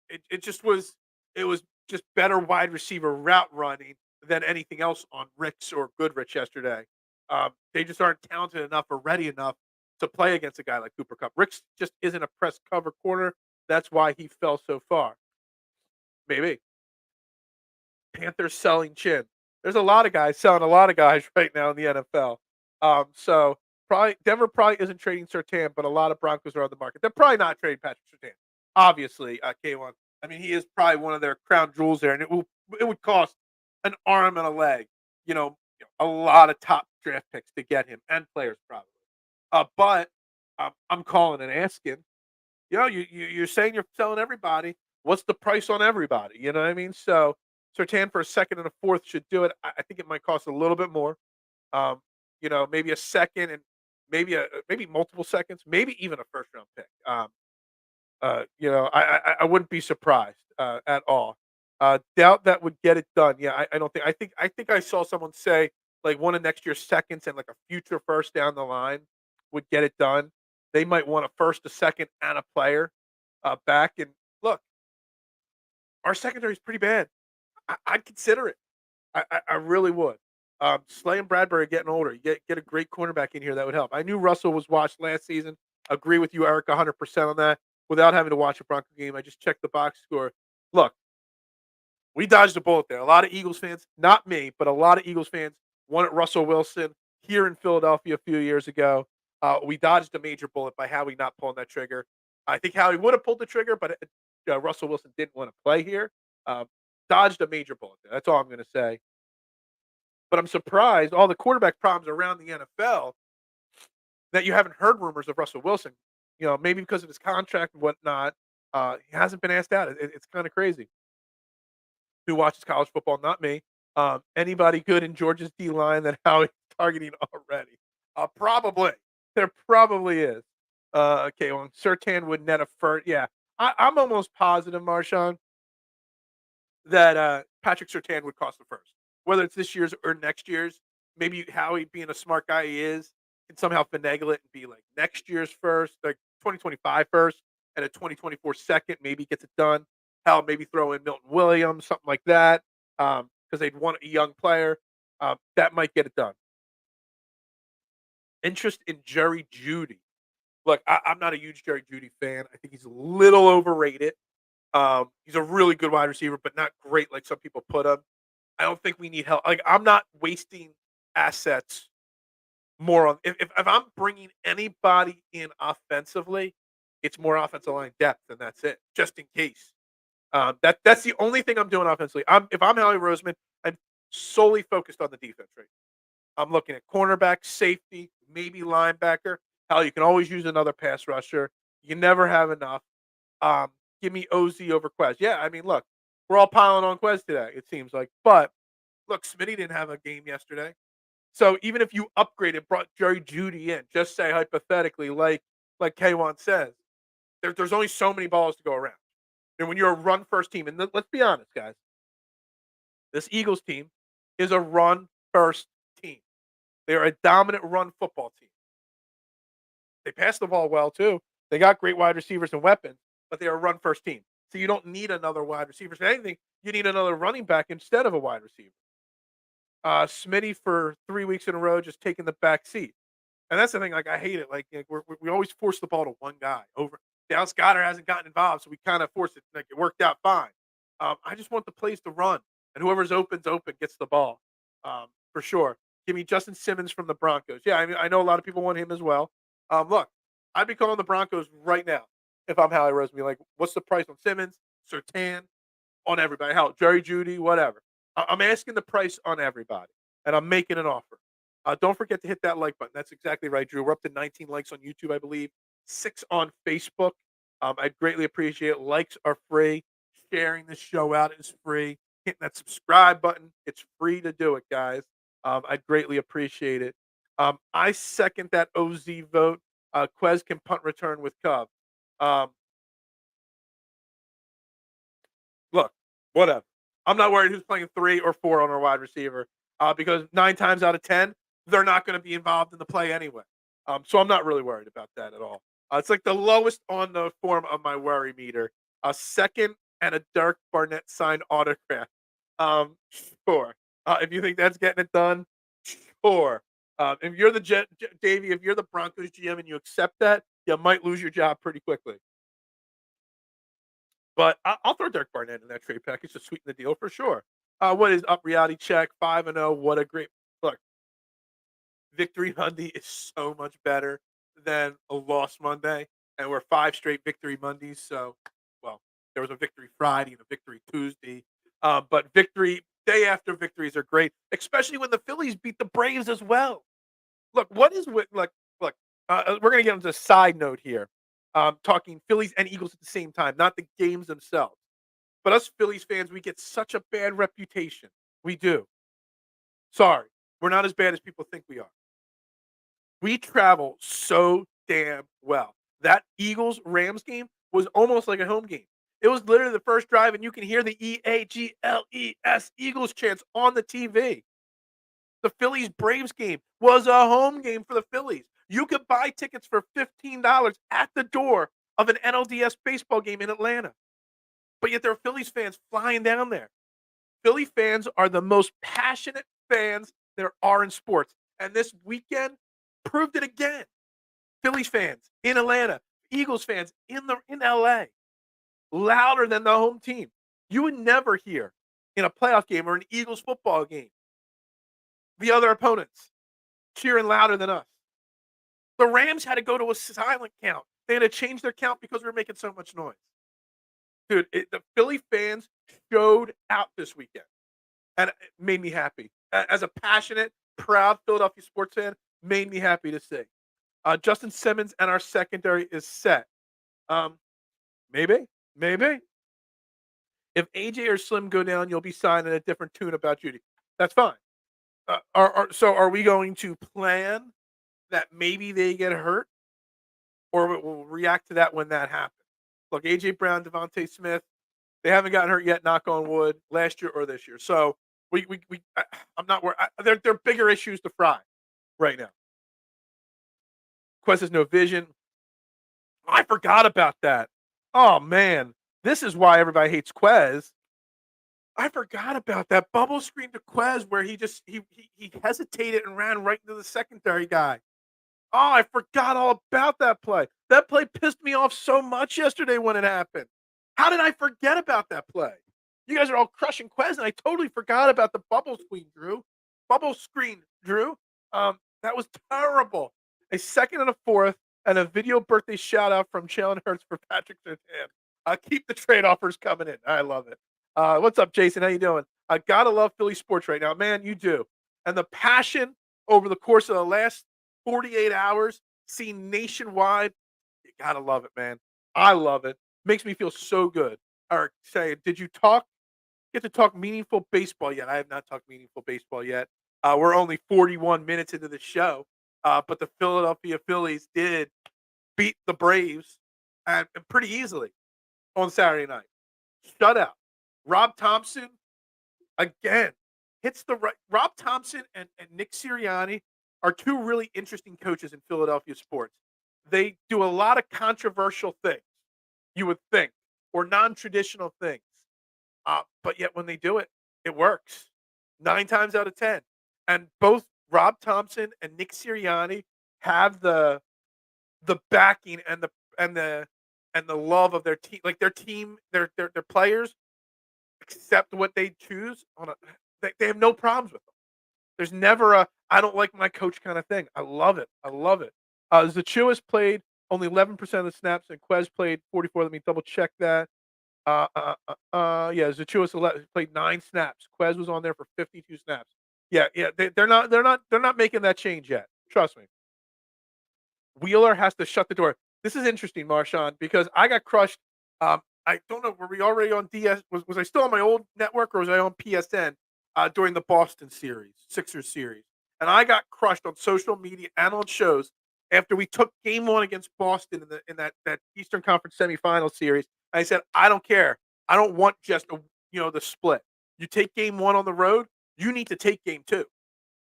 It was just better wide receiver route running than anything else on Ricks or Goodrich yesterday. They just aren't talented enough or ready enough to play against a guy like Cooper Cup. Ricks just isn't a press cover corner. That's why he fell so far. Maybe. Panthers selling Chin. There's a lot of guys selling a lot of guys right now in the NFL. So probably Denver probably isn't trading Surtain, but a lot of Broncos are on the market. They're probably not trading Patrick Surtain. Obviously, K1. I mean, he is probably one of their crown jewels there, and it would cost an arm and a leg. A lot of top draft picks to get him and players probably. But I'm calling and asking. You're saying you're selling everybody. What's the price on everybody? You know what I mean? So Sertan for a second and a fourth should do it. I think it might cost a little bit more. Maybe a second and maybe multiple seconds, maybe even a first round pick. I wouldn't be surprised at all. Doubt that would get it done. Yeah, I don't think. I think I saw someone say like one of next year's seconds and like a future first down the line would get it done. They might want a first, a second, and a player back. And look, our secondary is pretty bad. I'd consider it. I really would. Slay and Bradbury are getting older. You get a great cornerback in here that would help. I knew Russell was watched last season. Agree with you, Eric, 100% on that. Without having to watch a Bronco game, I just checked the box score. Look, we dodged a bullet there. A lot of Eagles fans, not me, but a lot of Eagles fans wanted Russell Wilson here in Philadelphia a few years ago. We dodged a major bullet by Howie not pulling that trigger. I think Howie would have pulled the trigger, but Russell Wilson didn't want to play here. Dodged a major bullet there. That's all I'm going to say. But I'm surprised all the quarterback problems around the NFL that you haven't heard rumors of Russell Wilson. Maybe because of his contract and whatnot, he hasn't been asked out. It's kind of crazy. Who watches college football? Not me. Anybody good in Georgia's D line that Howie's targeting already? Probably. There probably is. Okay, well, Surtain would net a first. Yeah, I'm almost positive, Marshawn, that Patrick Surtain would cost the first. Whether it's this year's or next year's, maybe Howie, being a smart guy he is, can somehow finagle it and be like next year's first, like 2025 first, and a 2024 second, maybe gets it done. Hell, maybe throw in Milton Williams, something like that, because they'd want a young player. That might get it done. Interest in Jerry Judy. Look, I'm not a huge Jerry Judy fan. I think he's a little overrated. He's a really good wide receiver, but not great like some people put him. I don't think we need help. Like, I'm not wasting assets more on if I'm bringing anybody in offensively, it's more offensive line depth, and that's it, just in case. That's the only thing I'm doing offensively. If I'm Howie Roseman, I'm solely focused on the defense right now. I'm looking at cornerback, safety, maybe linebacker. Hell, you can always use another pass rusher. You never have enough. Um, Give me OZ over Quez. Yeah, I mean, look, we're all piling on Quez today, it seems like. But look, Smitty didn't have a game yesterday. So even if you upgraded, brought Jerry Judy in, just say hypothetically, like K1 says, there's only so many balls to go around. And when you're a run first team, and let's be honest, guys, this Eagles team is a run first team. They are a dominant run football team. They pass the ball well too. They got great wide receivers and weapons, but they are a run first team. So you don't need another wide receiver. If anything, you need another running back instead of a wide receiver. Smitty for 3 weeks in a row just taking the back seat. And that's the thing. Like, I hate it. Like, we always force the ball to one guy over. Dallas Goedert hasn't gotten involved, so we kind of force it. Like, it worked out fine. I just want the plays to run, and whoever's open gets the ball, for sure. Give me Justin Simmons from the Broncos. Yeah, I mean, I know a lot of people want him as well. Look, I'd be calling the Broncos right now if I'm Howie Roseman. Like, what's the price on Simmons, Surtain, on everybody? Hell, Jerry Judy, whatever. I'm asking the price on everybody, and I'm making an offer. Don't forget to hit that like button. That's exactly right, Drew. We're up to 19 likes on YouTube, I believe, 6 on Facebook. I'd greatly appreciate it. Likes are free. Sharing the show out is free. Hitting that subscribe button, it's free to do it, guys. I'd greatly appreciate it. I second that OZ vote. Quez can punt return with Cub. Um, Look, whatever. I'm not worried who's playing 3 or 4 on our wide receiver, because 9 times out of 10, they're not going to be involved in the play anyway. So I'm not really worried about that at all. It's like the lowest on the form of my worry meter. A second and a Dirk Barnett signed autograph. Sure. If you think that's getting it done, sure. If you're the Davey, if you're the Broncos GM and you accept that, you might lose your job pretty quickly. But I'll throw Dirk Barnett in that trade package to sweeten the deal for sure. What is up? Reality check 5-0. What a great look! Victory Monday is so much better than a loss Monday, and we're 5 straight victory Mondays. So, well, there was a victory Friday and a victory Tuesday, but victory day after victories are great, especially when the Phillies beat the Braves as well. Look, what is with look? We're gonna get into a side note here. Talking Phillies and Eagles at the same time, not the games themselves. But us Phillies fans, we get such a bad reputation. We do. Sorry, we're not as bad as people think we are. We travel so damn well. That Eagles Rams game was almost like a home game. It was literally the first drive, and you can hear the EAGLES Eagles chants on the TV. The Phillies Braves game was a home game for the Phillies. You could buy tickets for $15 at the door of an NLDS baseball game in Atlanta. But yet there are Phillies fans flying down there. Philly fans are the most passionate fans there are in sports. And this weekend proved it again. Phillies fans in Atlanta, Eagles fans in LA, louder than the home team. You would never hear in a playoff game or an Eagles football game the other opponents cheering louder than us. The Rams had to go to a silent count. They had to change their count because we were making so much noise. Dude, the Philly fans showed out this weekend, and it made me happy. as a passionate, proud Philadelphia sports fan, made me happy to see. Justin Simmons and our secondary is set. Um, maybe. If AJ or Slim go down, you'll be signing a different tune about Judy. That's fine. So are we going to plan that maybe they get hurt, or we'll react to that when that happens? Look, AJ Brown, Devontae Smith, they haven't gotten hurt yet. Knock on wood, last year or this year. So I'm not worried. They're bigger issues to fry right now. Quest has no vision. I forgot about that. Oh man, this is why everybody hates Quez. I forgot about that bubble screen to Quez where he hesitated and ran right into the secondary guy. Oh, I forgot all about that play. That play pissed me off so much yesterday when it happened. How did I forget about that play? You guys are all crushing Quez, and I totally forgot about the bubble screen, Drew. Bubble screen, Drew. That was terrible. A second and a fourth, and a video birthday shout out from Jalen Hurts for Patrick Surtain. Keep the trade offers coming in. I love it. What's up, Jason? How you doing? I gotta love Philly sports right now, man. You do, and the passion over the course of the last 48 hours, seen nationwide. You gotta love it, man. I love it. Makes me feel so good. Eric, say, did you get to talk meaningful baseball yet? I have not talked meaningful baseball yet. We're only 41 minutes into the show, but the Philadelphia Phillies did beat the Braves and pretty easily on Saturday night. Shutout. Rob Thompson again hits the right. Rob Thompson and Nick Sirianni are two really interesting coaches in Philadelphia sports. They do a lot of controversial things, you would think, or non-traditional things. But yet when they do it, it works 9 times out of 10. And both Rob Thompson and Nick Sirianni have the backing and the love of their team. Like their team, their players accept what they choose on a. They have no problems with them. There's never a I don't like my coach kind of thing. I love it. I love it. Zachuas played only 11% of the snaps, and Quez played 44. Let me double check that. Yeah, Zachuas played 9 snaps. Quez was on there for 52 snaps. Yeah. They're not making that change yet. Trust me. Wheeler has to shut the door. This is interesting, Marshawn, because I got crushed. I don't know. Were we already on DS? Was I still on my old network or was I on PSN during the Boston series, Sixers series? And I got crushed on social media and on shows after we took Game 1 against Boston in that Eastern Conference semifinal series. I said, I don't care. I don't want just the split. You take Game 1 on the road. You need to take Game 2.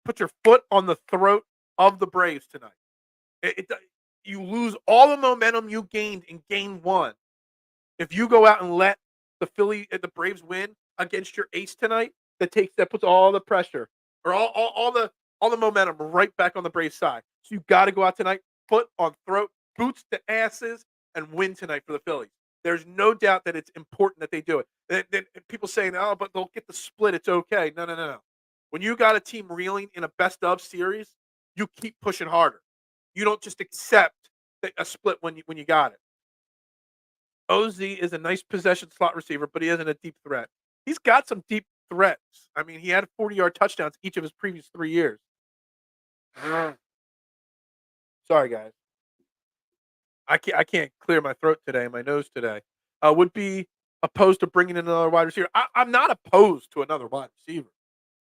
Put your foot on the throat of the Braves tonight. You lose all the momentum you gained in Game 1 if you go out and let the Braves win against your ace tonight. That puts all the pressure or all the momentum right back on the Braves side. So you got to go out tonight, foot on throat, boots to asses, and win tonight for the Phillies. There's no doubt that it's important that they do it. Then people saying, "Oh, but they'll get the split. It's okay." No. When you got a team reeling in a best of series, you keep pushing harder. You don't just accept a split when you got it. OZ is a nice possession slot receiver, but he isn't a deep threat. He's got some deep threats. I mean, he had 40-yard touchdowns each of his previous 3 years. Sorry, guys. I can't clear my throat today, my nose today. Would be opposed to bringing in another wide receiver. I'm not opposed to another wide receiver.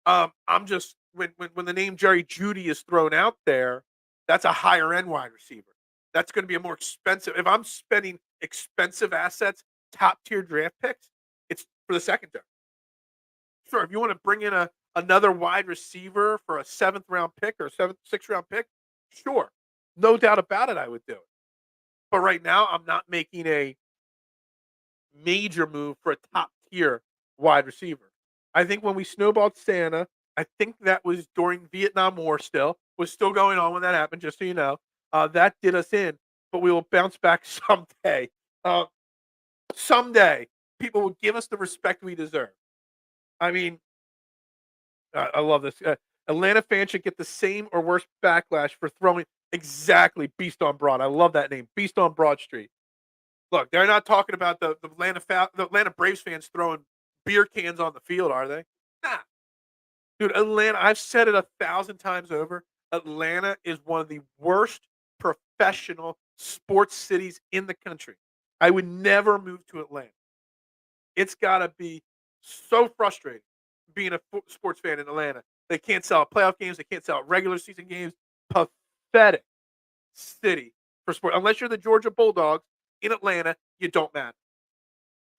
I'm just when the name Jerry Jeudy is thrown out there, that's a higher end wide receiver. That's going to be a more expensive. If I'm spending expensive assets, top tier draft picks, it's for the secondary. Sure, if you want to bring in another wide receiver for a 7th round pick or a 6th round pick, sure, no doubt about it, I would do it. But right now, I'm not making a major move for a top tier wide receiver. I think when we snowballed Santa, I think that was during Vietnam War was still going on when that happened, just so you know. That did us in, but we will bounce back someday. Someday, people will give us the respect we deserve. I mean, I love this. Atlanta fans should get the same or worse backlash for throwing exactly Beast on Broad. I love that name, Beast on Broad Street. Look, they're not talking about the Atlanta Braves fans throwing beer cans on the field, are they? Nah. Dude, Atlanta, I've said it 1,000 times over. Atlanta is one of the worst professional sports cities in the country. I would never move to Atlanta. It's gotta be so frustrating being a sports fan in Atlanta. They can't sell out playoff games. They can't sell out regular season games. Pathetic city for sport. Unless you're the Georgia Bulldogs in Atlanta, you don't matter.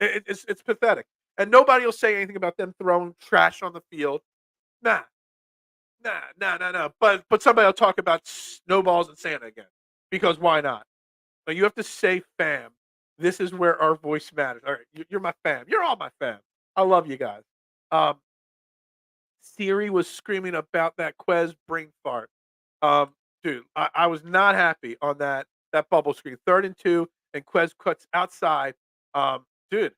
It's pathetic. And nobody will say anything about them throwing trash on the field. Nah, nah. But somebody will talk about snowballs and Santa again because why not? But you have to say, "Fam, this is where our voice matters." All right, you're my fam. You're all my fam. I love you guys. Um, Siri was screaming about that Quez brain fart. Um, Dude, I was not happy on that bubble screen. 3rd and 2, and Quez cuts outside. Dude,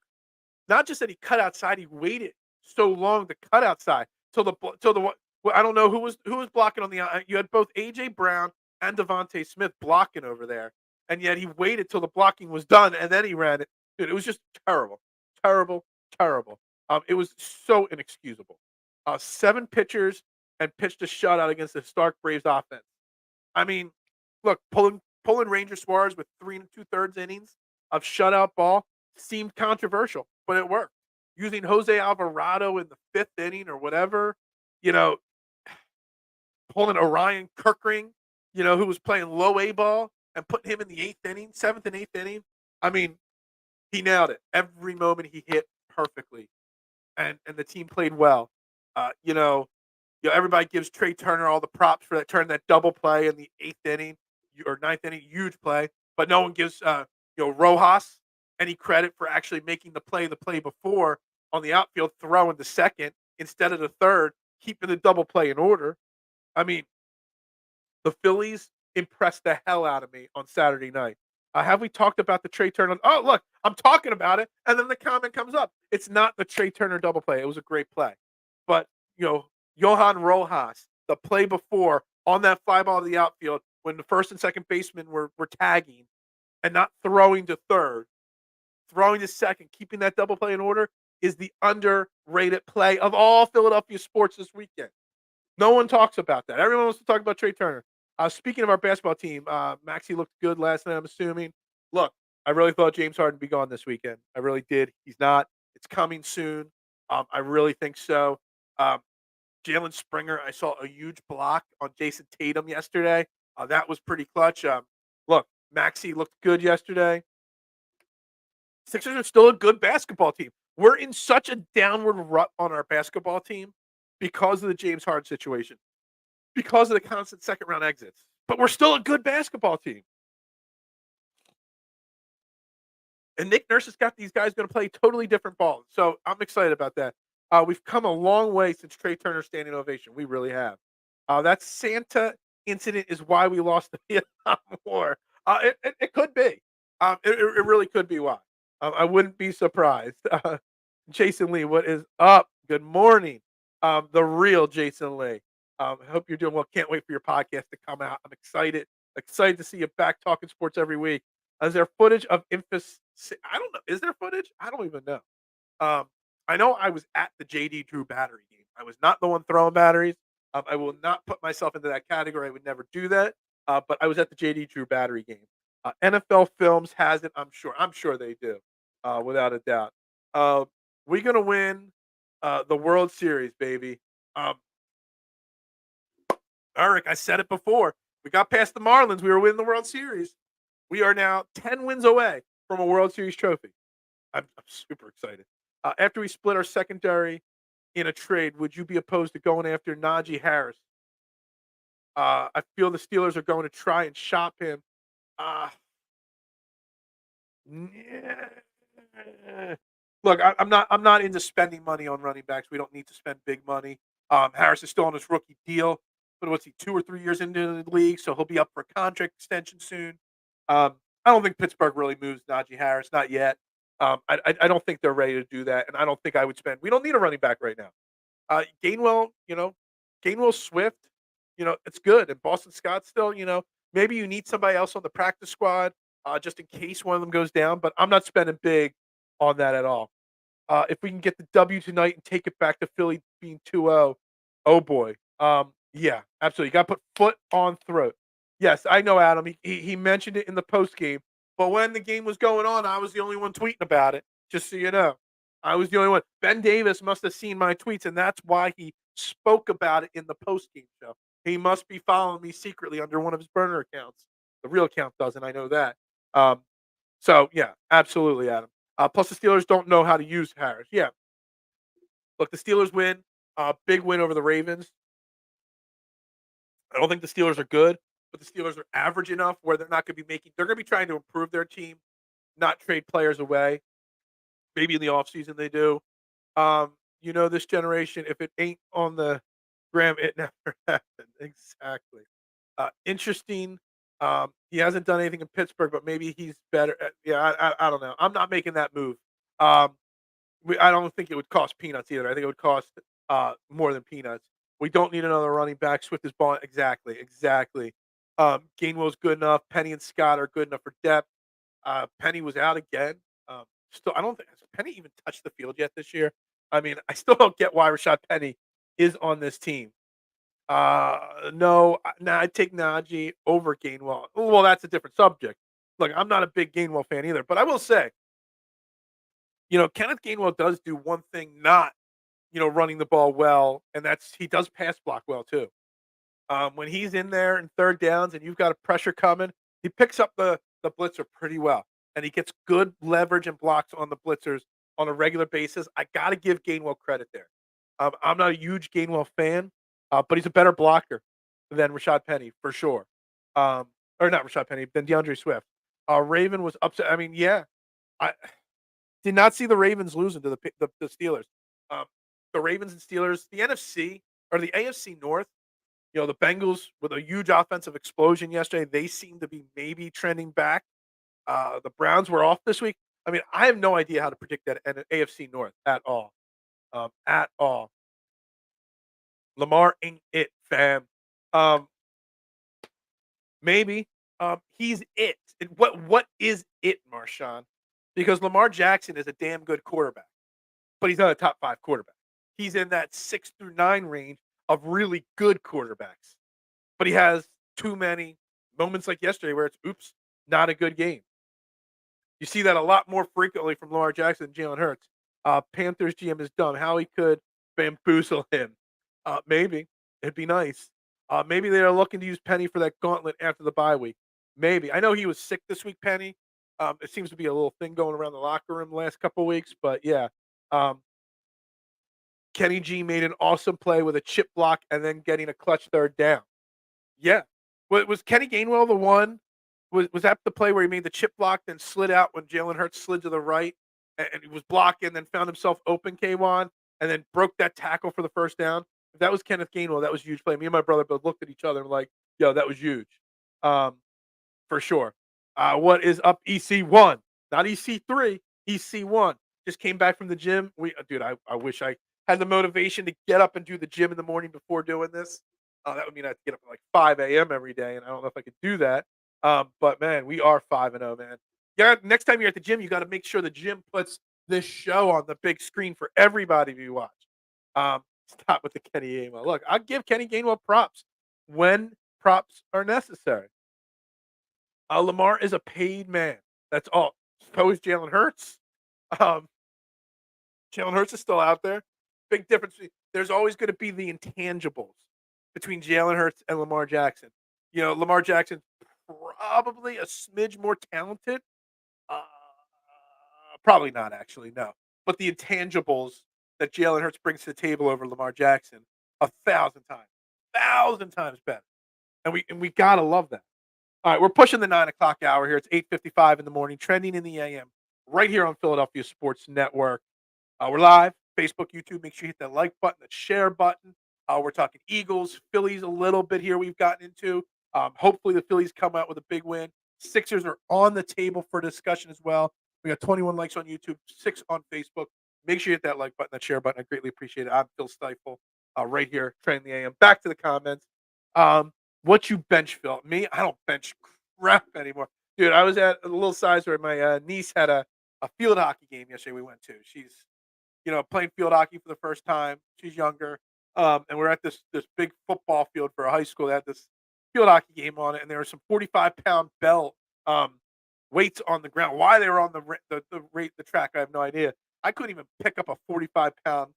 not just that he cut outside, he waited so long to cut outside till the well, I don't know who was blocking on the you had both AJ Brown and Devontae Smith blocking over there, and yet he waited till the blocking was done and then he ran it. Dude, it was just terrible, terrible, terrible. It was so inexcusable. 7 pitchers and pitched a shutout against the Stark Braves offense. I mean, look, pulling Ranger Suarez with 3 2/3 innings of shutout ball seemed controversial, but it worked. Using Jose Alvarado in the 5th inning or whatever, you know, pulling Orion Kirkring, who was playing low A ball and putting him in the 8th inning, 7th and 8th inning. I mean, he nailed it. Every moment he hit perfectly, and the team played well. Uh, you know, everybody gives Trey Turner all the props for that double play in the 8th inning or 9th inning, huge play. But no one gives Rojas any credit for actually making the play before on the outfield, throwing the second instead of the third, keeping the double play in order. I mean, the Phillies impressed the hell out of me on Saturday night. Have we talked about the Trey Turner? Oh, look, I'm talking about it, and then the comment comes up. It's not the Trey Turner double play. It was a great play, but you know, Johan Rojas, the play before on that fly ball to the outfield when the first and second baseman were tagging and not throwing to third, throwing to second, keeping that double play in order is the underrated play of all Philadelphia sports this weekend. No one talks about that. Everyone wants to talk about Trey Turner. Speaking of our basketball team, Maxey looked good last night, I'm assuming. Look, I really thought James Harden would be gone this weekend. I really did. He's not. It's coming soon. I really think so. Um, Jalen Springer, I saw a huge block on Jason Tatum yesterday. That was pretty clutch. Look, Maxey looked good yesterday. Sixers are still a good basketball team. We're in such a downward rut on our basketball team because of the James Harden situation, because of the constant second round exits. But we're still a good basketball team. And Nick Nurse has got these guys going to play totally different ball. So I'm excited about that. We've come a long way since Trey Turner's standing ovation. We really have. That Santa incident is why we lost the Vietnam War. It could be. It really could be why. I wouldn't be surprised. Jason Lee, what is up? Good morning. The real Jason Lee. I hope you're doing well. Can't wait for your podcast to come out. I'm excited. Excited to see you back talking sports every week. Is there footage of Infus? I don't know. Is there footage? I don't even know. Um, I know I was at the JD Drew battery game. I was not the one throwing batteries. I will not put myself into that category. I would never do that. But I was at the JD Drew battery game. NFL Films has it. I'm sure. I'm sure they do, without a doubt. Uh, we're gonna win the World Series, baby. Um, Eric, I said it before. We got past the Marlins. We were winning the World Series. We are now 10 wins away from a World Series trophy. I'm super excited. After we split our secondary in a trade, would you be opposed to going after Najee Harris? I feel the Steelers are going to try and shop him. Uh, yeah. Look, I'm not into spending money on running backs. We don't need to spend big money. Harris is still on his rookie deal, but what's he 2 or 3 years into the league, so he'll be up for a contract extension soon. I don't think Pittsburgh really moves Najee Harris, not yet. I don't think they're ready to do that, and I don't think I would spend. We don't need a running back right now. Gainwell, Gainwell Swift, it's good, and Boston Scott still, maybe you need somebody else on the practice squad just in case one of them goes down, but I'm not spending big on that at all. If we can get the W tonight and take it back to Philly being 2-0, Oh boy. Yeah, absolutely. You got to put foot on throat. Yes, I know, Adam. He mentioned it in the post game, but when the game was going on, I was the only one tweeting about it. Just so you know, I was the only one. Ben Davis must have seen my tweets, and that's why he spoke about it in the post game show. He must be following me secretly under one of his burner accounts. The real account doesn't. I know that. Um, so yeah, absolutely, Adam. Plus, the Steelers don't know how to use Harris. Yeah, look, the Steelers win. Big win over the Ravens. I don't think the Steelers are good, but the Steelers are average enough where they're not going to be making. They're going to be trying to improve their team, not trade players away. Maybe in the offseason they do. This generation, if it ain't on the gram, it never happened. Exactly. Interesting. He hasn't done anything in Pittsburgh, but maybe he's better. Yeah, I don't know. I'm not making that move. Um, I don't think it would cost peanuts either. I think it would cost more than peanuts. We don't need another running back. Swift is balling. Exactly, exactly. Gainwell's good enough. Penny and Scott are good enough for depth. Penny was out again. Still, I don't think has Penny even touched the field yet this year. I mean, I still don't get why Rashad Penny is on this team. No, I'd take Najee over Gainwell. Well, that's a different subject. Look, I'm not a big Gainwell fan either, but I will say, Kenneth Gainwell does do one thing not, running the ball well, and that's he does pass block well too. When he's in there in third downs and you've got a pressure coming, he picks up the blitzer pretty well, and he gets good leverage and blocks on the blitzers on a regular basis. I got to give Gainwell credit there. I'm not a huge Gainwell fan, but he's a better blocker than Rashad Penny for sure. Or not Rashad Penny, than DeAndre Swift. Raven was upset. I mean, yeah, I did not see the Ravens losing to the Steelers. Um, the Ravens and Steelers, the NFC or the AFC North. The Bengals with a huge offensive explosion yesterday. They seem to be maybe trending back. The Browns were off this week. I mean, I have no idea how to predict that AFC North at all. At all. Lamar ain't it, fam. Um, maybe. He's it. And what is it, Marshawn? Because Lamar Jackson is a damn good quarterback, but he's not a top 5 quarterback. He's in that 6 through 9 range of really good quarterbacks. But he has too many moments like yesterday where it's, oops, not a good game. You see that a lot more frequently from Lamar Jackson and Jalen Hurts. Panthers GM is dumb. How he could bamboozle him. Maybe. It'd be nice. Maybe they're looking to use Penny for that gauntlet after the bye week. Maybe. I know he was sick this week, Penny. It seems to be a little thing going around the locker room the last couple of weeks, but yeah. Kenny G made an awesome play with a chip block and then getting a clutch third down. Yeah. Was Kenny Gainwell the one? Was that the play where he made the chip block, then slid out when Jalen Hurts slid to the right and he was blocking, then found himself open, K1, and then broke that tackle for the first down? If that was Kenneth Gainwell, that was a huge play. Me and my brother both looked at each other and were like, yo, that was huge. Um, for sure. What is up, EC1? Not EC3, EC1. Just came back from the gym. Dude, I wish I had the motivation to get up and do the gym in the morning before doing this. That would mean I have to get up at like 5 a.m. every day, and I don't know if I could do that. But man, we are 5-0, man. Yeah, next time you're at the gym, you got to make sure the gym puts this show on the big screen for everybody to watch. Stop with the Kenny Gainwell. Look, I'll give Kenny Gainwell props when props are necessary. Lamar is a paid man. That's all. So is Jalen Hurts. Um, Jalen Hurts is still out there. Big difference. There's always going to be the intangibles between Jalen Hurts and Lamar Jackson. Lamar Jackson's probably a smidge more talented. Uh, Probably not, actually, no. But the intangibles that Jalen Hurts brings to the table over Lamar Jackson, 1,000 times better. And we gotta love that. All right, we're pushing the 9 o'clock hour here. It's 8:55 in the morning, trending in the AM, right here on Philadelphia Sports Network. We're live, Facebook, YouTube. Make sure you hit that like button, that share button. We're talking Eagles, Phillies a little bit here we've gotten into. Hopefully the Phillies come out with a big win. Sixers are on the table for discussion as well. We got 21 likes on YouTube, 6 on Facebook. Make sure you hit that like button, that share button. I greatly appreciate it. I'm Phil Stiefel, right here, trending the AM. Back to the comments. What you bench, Phil? Me, I don't bench crap anymore. Dude, I was at a little size where my niece had a field hockey game yesterday we went to. She's, playing field hockey for the first time. She's younger. And we're at this big football field for a high school that had this field hockey game on it, and there were some 45-pound bell um, weights on the ground. Why they were on the track, I have no idea. I couldn't even pick up a 45-pound,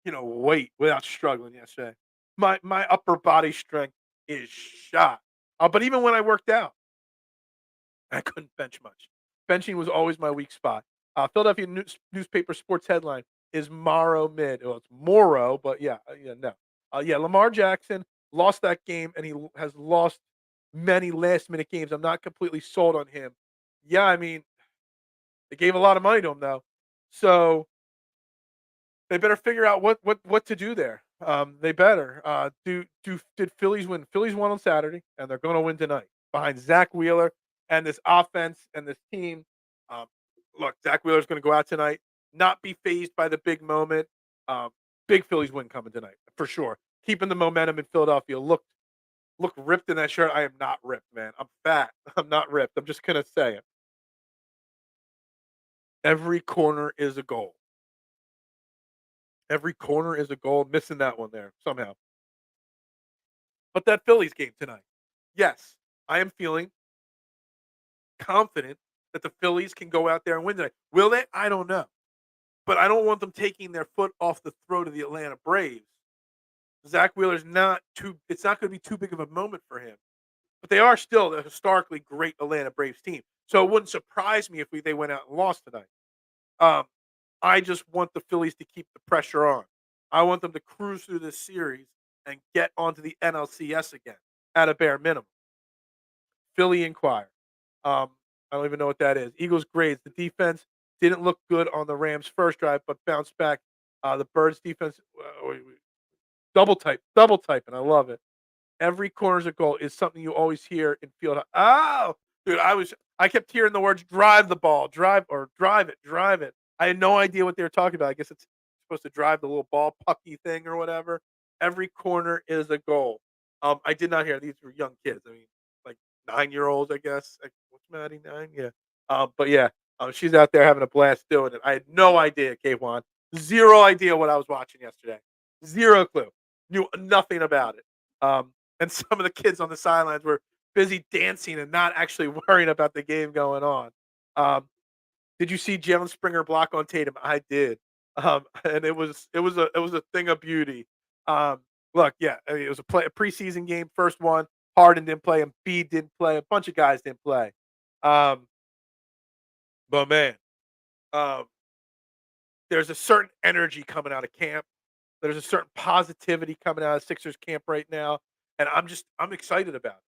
weight without struggling yesterday. My upper body strength is shot. But even when I worked out, I couldn't bench much. Benching was always my weak spot. Philadelphia newspaper sports headline is Morrow mid. Well, it's Morrow, but yeah, no. Yeah, Lamar Jackson lost that game, and he has lost many last minute games. I'm not completely sold on him. Yeah, I mean, they gave a lot of money to him though, so they better figure out what to do there. They better. Did Phillies win? Phillies won on Saturday, and they're going to win tonight behind Zach Wheeler and this offense and this team. Um, Look, Zach Wheeler's going to go out tonight, not be phased by the big moment. Um, Big Phillies win coming tonight for sure. Keeping the momentum in Philadelphia. Look ripped in that shirt. I am not ripped, man. I'm fat. I'm not ripped. I'm just gonna say it. Every corner is a goal. Every corner is a goal. Missing that one there somehow. But that Phillies game tonight, yes, I am feeling confident that the Phillies can go out there and win tonight. Will they? I don't know. But I don't want them taking their foot off the throat of the Atlanta Braves. Zach Wheeler's not too, it's not going to be too big of a moment for him. But they are still a historically great Atlanta Braves team. So it wouldn't surprise me if they went out and lost tonight. Um, I just want the Phillies to keep the pressure on. I want them to cruise through this series and get onto the NLCS again at a bare minimum. Philly Inquirer. I don't even know what that is. Eagles grades. The defense didn't look good on the Rams' first drive, but bounced back. The Birds defense double typing. I love it. Every corner's a goal is something you always hear in field. Oh, dude, I kept hearing the words "drive the ball," "drive" or "drive it," "drive it." I had no idea what they were talking about. I guess it's supposed to drive the little ball pucky thing or whatever. Every corner is a goal. I did not hear these were young kids. I mean, like 9-year-olds, I guess. Like, what's Maddie 9? Yeah. But yeah, she's out there having a blast doing it. I had no idea, Kwan. Zero idea what I was watching yesterday. Zero clue. Knew nothing about it. And some of the kids on the sidelines were busy dancing and not actually worrying about the game going on. Did you see Jalen Springer block on Tatum? I did, and it was a thing of beauty. Look, yeah, I mean, it was a preseason game, first one. Harden didn't play, and B didn't play. A bunch of guys didn't play. Um, but man, um, there's a certain energy coming out of camp. There's a certain positivity coming out of Sixers camp right now, and I'm excited about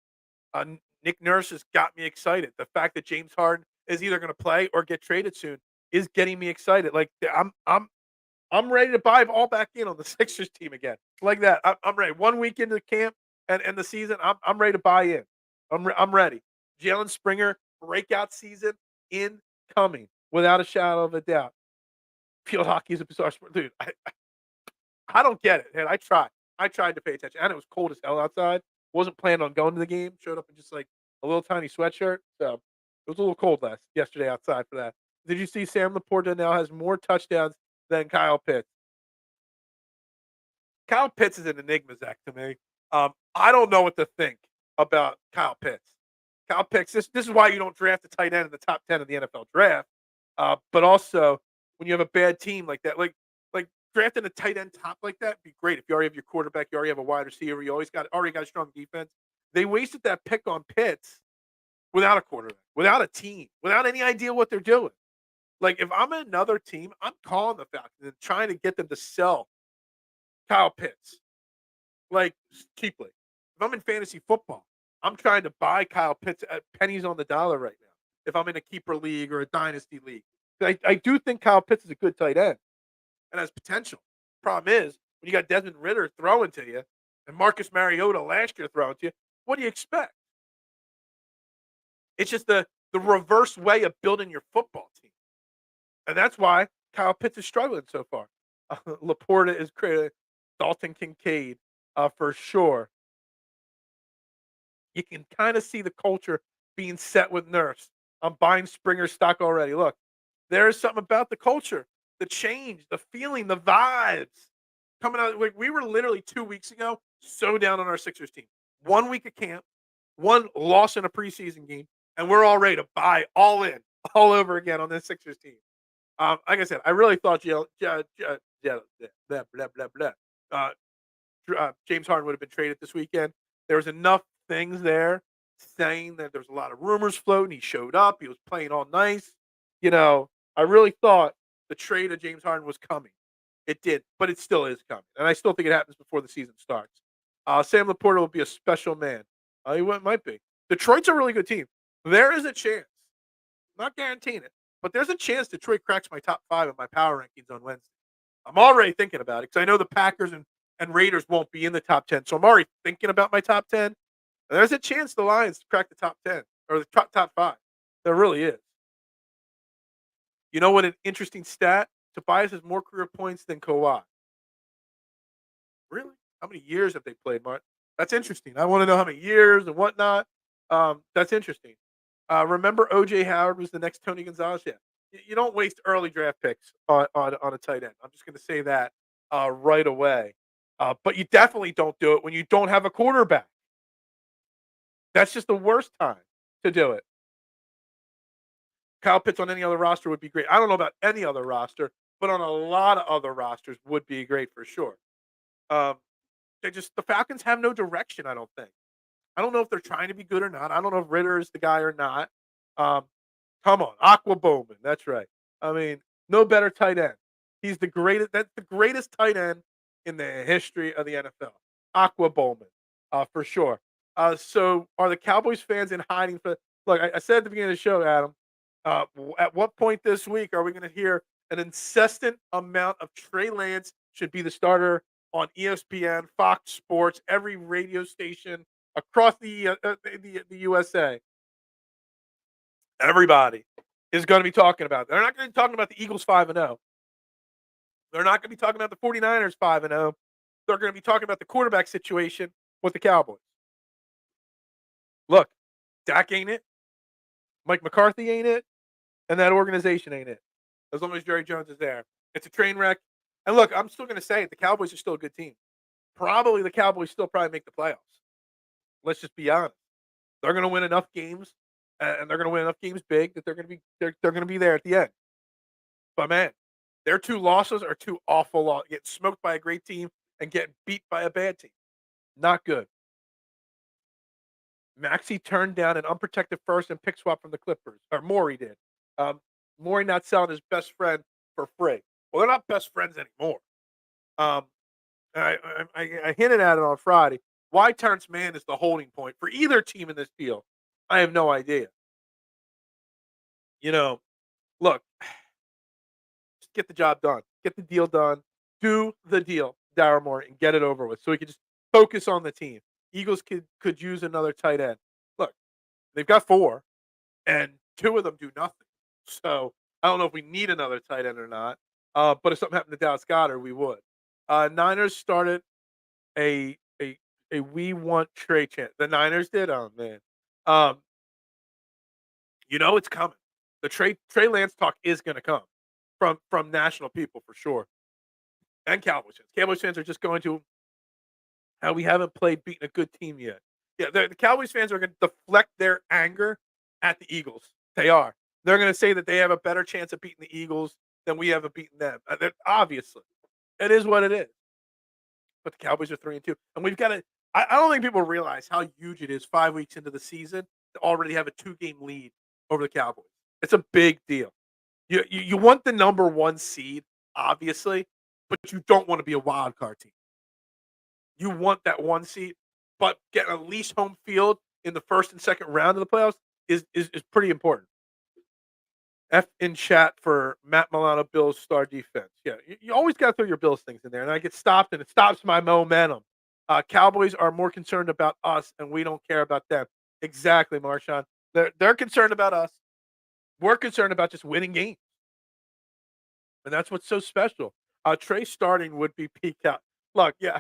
it. Nick Nurse has got me excited. The fact that James Harden is either going to play or get traded soon is getting me excited. Like I'm ready to buy all back in on the Sixers team again. Like that. I'm ready. 1 week into the camp and the season, I'm ready to buy in. I'm ready. Jalen Springer breakout season incoming without a shadow of a doubt. Field hockey is a bizarre sport, dude. I don't get it, and I tried. I tried to pay attention, and it was cold as hell outside. Wasn't planning on going to the game. Showed up in just like a little tiny sweatshirt. So it was a little cold yesterday outside for that. Did you see Sam Laporta now has more touchdowns than Kyle Pitts? Kyle Pitts is an enigma, Zach, to me. I don't know what to think about Kyle Pitts. Kyle Pitts. This is why you don't draft a tight end in the top 10 of the NFL draft. But also when you have a bad team like that, like drafting a tight end top like that would be great. If you already have your quarterback, you already have a wide receiver, you already got a strong defense. They wasted that pick on Pitts without a quarterback, without a team, without any idea what they're doing. Like if I'm another team, I'm calling the Falcons and trying to get them to sell Kyle Pitts like cheaply. If I'm in fantasy football, I'm trying to buy Kyle Pitts at pennies on the dollar right now. If I'm in a keeper league or a dynasty league, I do think Kyle Pitts is a good tight end and has potential. Problem is, when you got Desmond Ritter throwing to you and Marcus Mariota last year throwing to you, what do you expect? It's just the reverse way of building your football team. And that's why Kyle Pitts is struggling so far. Laporta is creating Dalton Kincaid for sure. You can kind of see the culture being set with Nurse. I'm buying Springer stock already. Look, there is something about the culture, the change, the feeling, the vibes coming out, like, we were literally 2 weeks ago so down on our Sixers team. 1 week of camp, 1 loss in a preseason game, and we're all ready to buy all in, all over again on this Sixers team. Like I said, I really thought blah, blah, blah, blah. Uh, James Harden would have been traded this weekend. There was enough things there saying that there's a lot of rumors floating. He showed up. He was playing all nice. I really thought the trade of James Harden was coming. It did, but it still is coming, and I still think it happens before the season starts. Sam Laporta will be a special man. He might be. Detroit's a really good team. There is a chance. I'm not guaranteeing it, but there's a chance Detroit cracks my top 5 in my power rankings on Wednesday. I'm already thinking about it because I know the Packers and Raiders won't be in the top 10, so I'm already thinking about my top 10. And there's a chance the Lions crack the top 10 or the top 5. There really is. You know what? An interesting stat: Tobias has more career points than Kawhi. Really? How many years have they played, Mark? That's interesting. I want to know how many years and whatnot. That's interesting. Remember, OJ Howard was the next Tony Gonzalez. Yeah, you don't waste early draft picks on a tight end. I'm just going to say that right away. But you definitely don't do it when you don't have a quarterback. That's just the worst time to do it. Kyle Pitts on any other roster would be great. I don't know about any other roster, but on a lot of other rosters would be great for sure. Um, the Falcons have no direction. I don't think. I don't know if they're trying to be good or not. I don't know if Ritter is the guy or not. Um, Come on, Aqua Bowman. That's right. I mean, no better tight end. He's the greatest. That's the greatest tight end in the history of the NFL. Aqua Bowman, for sure. So, are the Cowboys fans in hiding for? Look, I said at the beginning of the show, Adam. At what point this week are we going to hear an incessant amount of Trey Lance should be the starter on ESPN, Fox Sports, every radio station across the USA? Everybody is going to be talking about it. They're not going to be talking about the Eagles 5-0. They're not going to be talking about the 49ers 5-0. They're going to be talking about the quarterback situation with the Cowboys. Look, Dak ain't it. Mike McCarthy ain't it. And that organization ain't it. As long as Jerry Jones is there. It's a train wreck. And look, I'm still going to say it. The Cowboys are still a good team. Probably the Cowboys still probably make the playoffs. Let's just be honest. They're going to win enough games, and they're going to win enough games big that they're going to be there at the end. But man, their 2 losses are 2 awful losses. Getting smoked by a great team and getting beat by a bad team. Not good. Maxey turned down an unprotected first and pick swap from the Clippers. Or Morey did. Morey not selling his best friend for free. Well, they're not best friends anymore. Um, I hinted at it on Friday. Why Terrence Mann is the holding point for either team in this deal, I have no idea. Look, just get the job done. Get the deal done. Do the deal, Darryl Morey, and get it over with so we can just focus on the team. Eagles could use another tight end. Look, they've got 4, and 2 of them do nothing. So I don't know if we need another tight end or not. But if something happened to Dallas Goedert, we would. Niners started a we want Trey chant. The Niners did. Oh man, um, it's coming. The Trey Lance talk is going to come from national people for sure, and Cowboys fans. Cowboys fans are just going to how we haven't played beating a good team yet. Yeah, the Cowboys fans are going to deflect their anger at the Eagles. They are. They're going to say that they have a better chance of beating the Eagles than we have of beating them. Obviously, it is what it is. But the Cowboys are 3-2, and we've got to. I don't think people realize how huge it is 5 weeks into the season to already have a 2-game lead over the Cowboys. It's a big deal. You want the number 1 seed, obviously, but you don't want to be a wild card team. You want that 1 seed, but getting at least home field in the first and second round of the playoffs is pretty important. F in chat for Matt Milano, Bills star defense. Yeah, you always got to throw your Bills things in there, and I get stopped, and it stops my momentum. Cowboys are more concerned about us, and we don't care about them. Exactly, Marshawn. They're concerned about us. We're concerned about just winning games, and that's what's so special. Trey starting would be peak out. Look, yeah,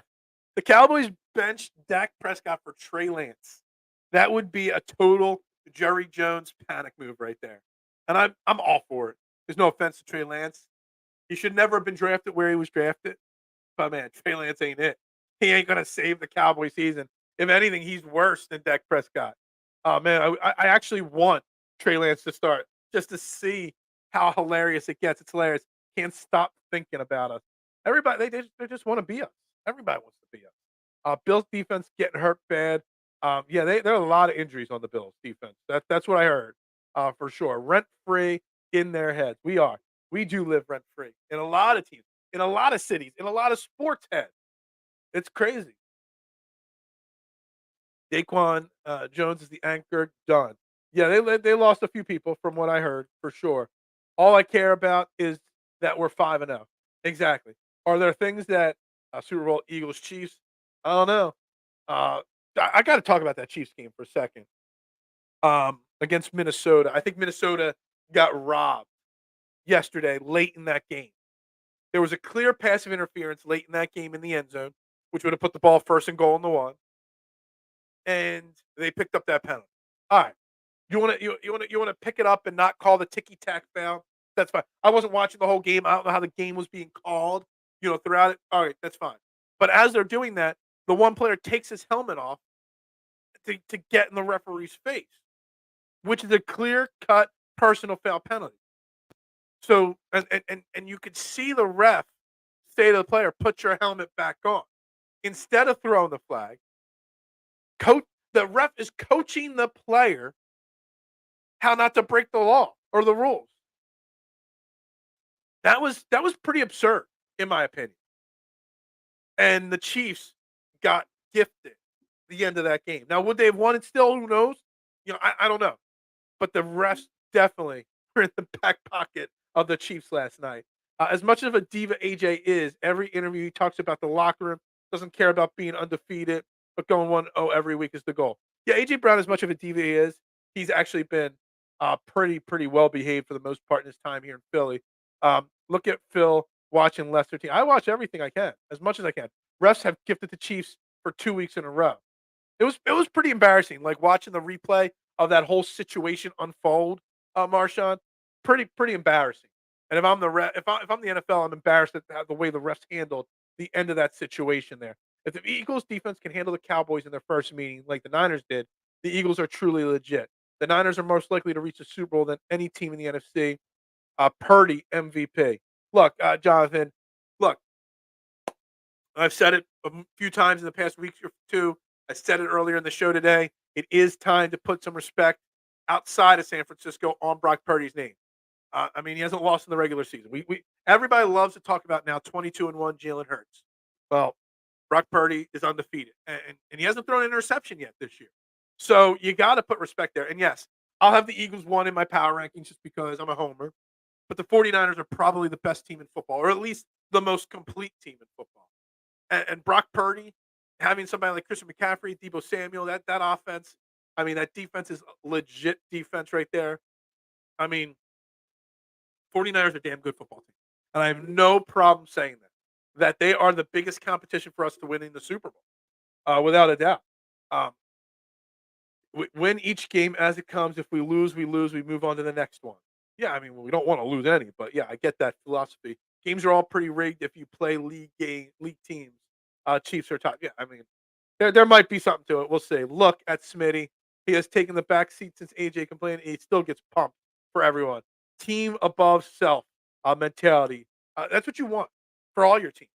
the Cowboys benched Dak Prescott for Trey Lance. That would be a total Jerry Jones panic move right there. And I'm all for it. There's no offense to Trey Lance. He should never have been drafted where he was drafted. But man, Trey Lance ain't it. He ain't gonna save the Cowboy season. If anything, he's worse than Dak Prescott. Oh man, I actually want Trey Lance to start just to see how hilarious it gets. It's hilarious. Can't stop thinking about us. Everybody, they just want to be us. Everybody wants to be us. Bills defense getting hurt bad. Yeah, there are a lot of injuries on the Bills defense. That's what I heard for sure. Rent free in their heads. We are. We do live rent free in a lot of teams, in a lot of cities, in a lot of sports heads. It's crazy. Daquan Jones is the anchor. Done. Yeah, they lost a few people from what I heard for sure. All I care about is that we're 5-0. Exactly. Are there things that Super Bowl Eagles Chiefs? I don't know. Uh, I got to talk about that Chiefs game for a second. Against Minnesota, I think Minnesota got robbed yesterday late in that game. There was a clear passive interference late in that game in the end zone, which would have put the ball first and goal in the one, and they picked up that penalty. All right, you want to pick it up and not call the ticky tack foul? That's fine. I wasn't watching the whole game. I don't know how the game was being called. Throughout it. All right, that's fine. But as they're doing that, the one player takes his helmet off to get in the referee's face, which is a clear cut personal foul penalty. So and you could see the ref say to the player, "Put your helmet back on." Instead of throwing the flag, coach the ref is coaching the player how not to break the law or the rules. That was pretty absurd, in my opinion. And the Chiefs got gifted the end of that game. Now, would they have won it still? Who knows? I don't know. But the refs definitely were in the back pocket of the Chiefs last night. As much of a diva AJ is, every interview he talks about the locker room, doesn't care about being undefeated, but going 1-0 every week is the goal. Yeah, AJ Brown, as much of a diva he is, he's actually been pretty well behaved for the most part in his time here in Philly. Look at Phil watching Leicester team. I watch everything I can, as much as I can. Refs have gifted the Chiefs for 2 weeks in a row. It was pretty embarrassing, like watching the replay of that whole situation unfold, Marshawn. Pretty embarrassing. And if I'm the if I'm the NFL, I'm embarrassed at the way the refs handled the end of that situation there. If the Eagles defense can handle the Cowboys in their first meeting like the Niners did, the Eagles are truly legit. The Niners are most likely to reach the Super Bowl than any team in the NFC. Purdy MVP. Look, Jonathan. Look, I've said it a few times in the past week or two. I said it earlier in the show today. It is time to put some respect outside of San Francisco on Brock Purdy's name. I mean, he hasn't lost in the regular season. We everybody loves to talk about now 22-1 Jalen Hurts. Well, Brock Purdy is undefeated, and he hasn't thrown an interception yet this year. So you got to put respect there. And yes, I'll have the Eagles one in my power rankings just because I'm a homer. But the 49ers are probably the best team in football, or at least the most complete team in football. And Brock Purdy, having somebody like Christian McCaffrey, Debo Samuel, that offense, I mean, that defense is legit defense right there. I mean, 49ers are a damn good football team. And I have no problem saying that they are the biggest competition for us to winning the Super Bowl, without a doubt. Um, we win each game as it comes. If we lose, we lose. We move on to the next one. Yeah, I mean, we don't want to lose any, but yeah, I get that philosophy. Games are all pretty rigged if you play league teams. Chiefs are top. Yeah, I mean, there might be something to it. We'll see. Look at Smitty. He has taken the back seat since AJ complained. He still gets pumped for everyone. Team above self mentality. That's what you want for all your teams.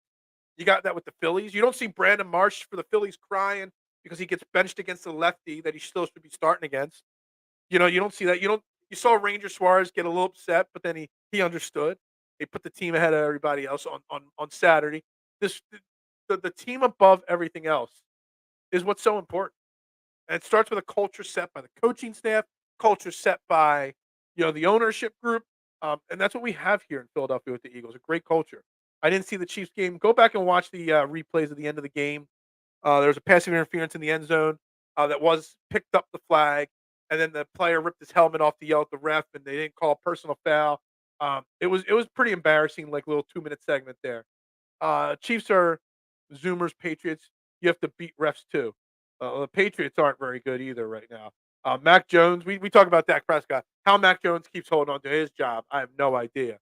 You got that with the Phillies. You don't see Brandon Marsh for the Phillies crying because he gets benched against the lefty that he still should be starting against. You don't see that. You saw Ranger Suarez get a little upset, but then he understood. They put the team ahead of everybody else on Saturday. This the team above everything else is what's so important. And it starts with a culture set by the coaching staff, culture set by the ownership group, and that's what we have here in Philadelphia with the Eagles. A great culture. I didn't see the Chiefs game. Go back and watch the replays at the end of the game. There was a passive interference in the end zone that was picked up the flag, and then the player ripped his helmet off to yell at the ref, and they didn't call a personal foul. It was pretty embarrassing, like little 2-minute segment there. Chiefs are Zoomers, Patriots. You have to beat refs too. The Patriots aren't very good either right now. Mac Jones, we talk about Dak Prescott. How Mac Jones keeps holding on to his job, I have no idea.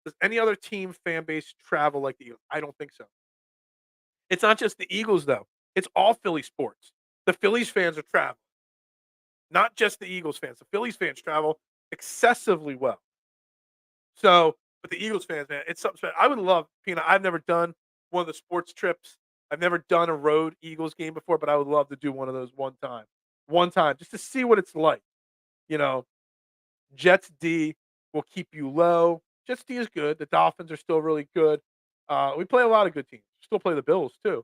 Does any other team fan base travel like the Eagles? I don't think so. It's not just the Eagles, though. It's all Philly sports. The Phillies fans are traveling, not just the Eagles fans. The Phillies fans travel excessively well. So, but the Eagles fans, man, it's something special. I would love, Peanut. I've never done one of the sports trips. I've never done a road Eagles game before, but I would love to do one of those one time, just to see what it's like. You know, Jets D will keep you low. Jets D is good. The Dolphins are still really good. We play a lot of good teams. Still play the Bills too.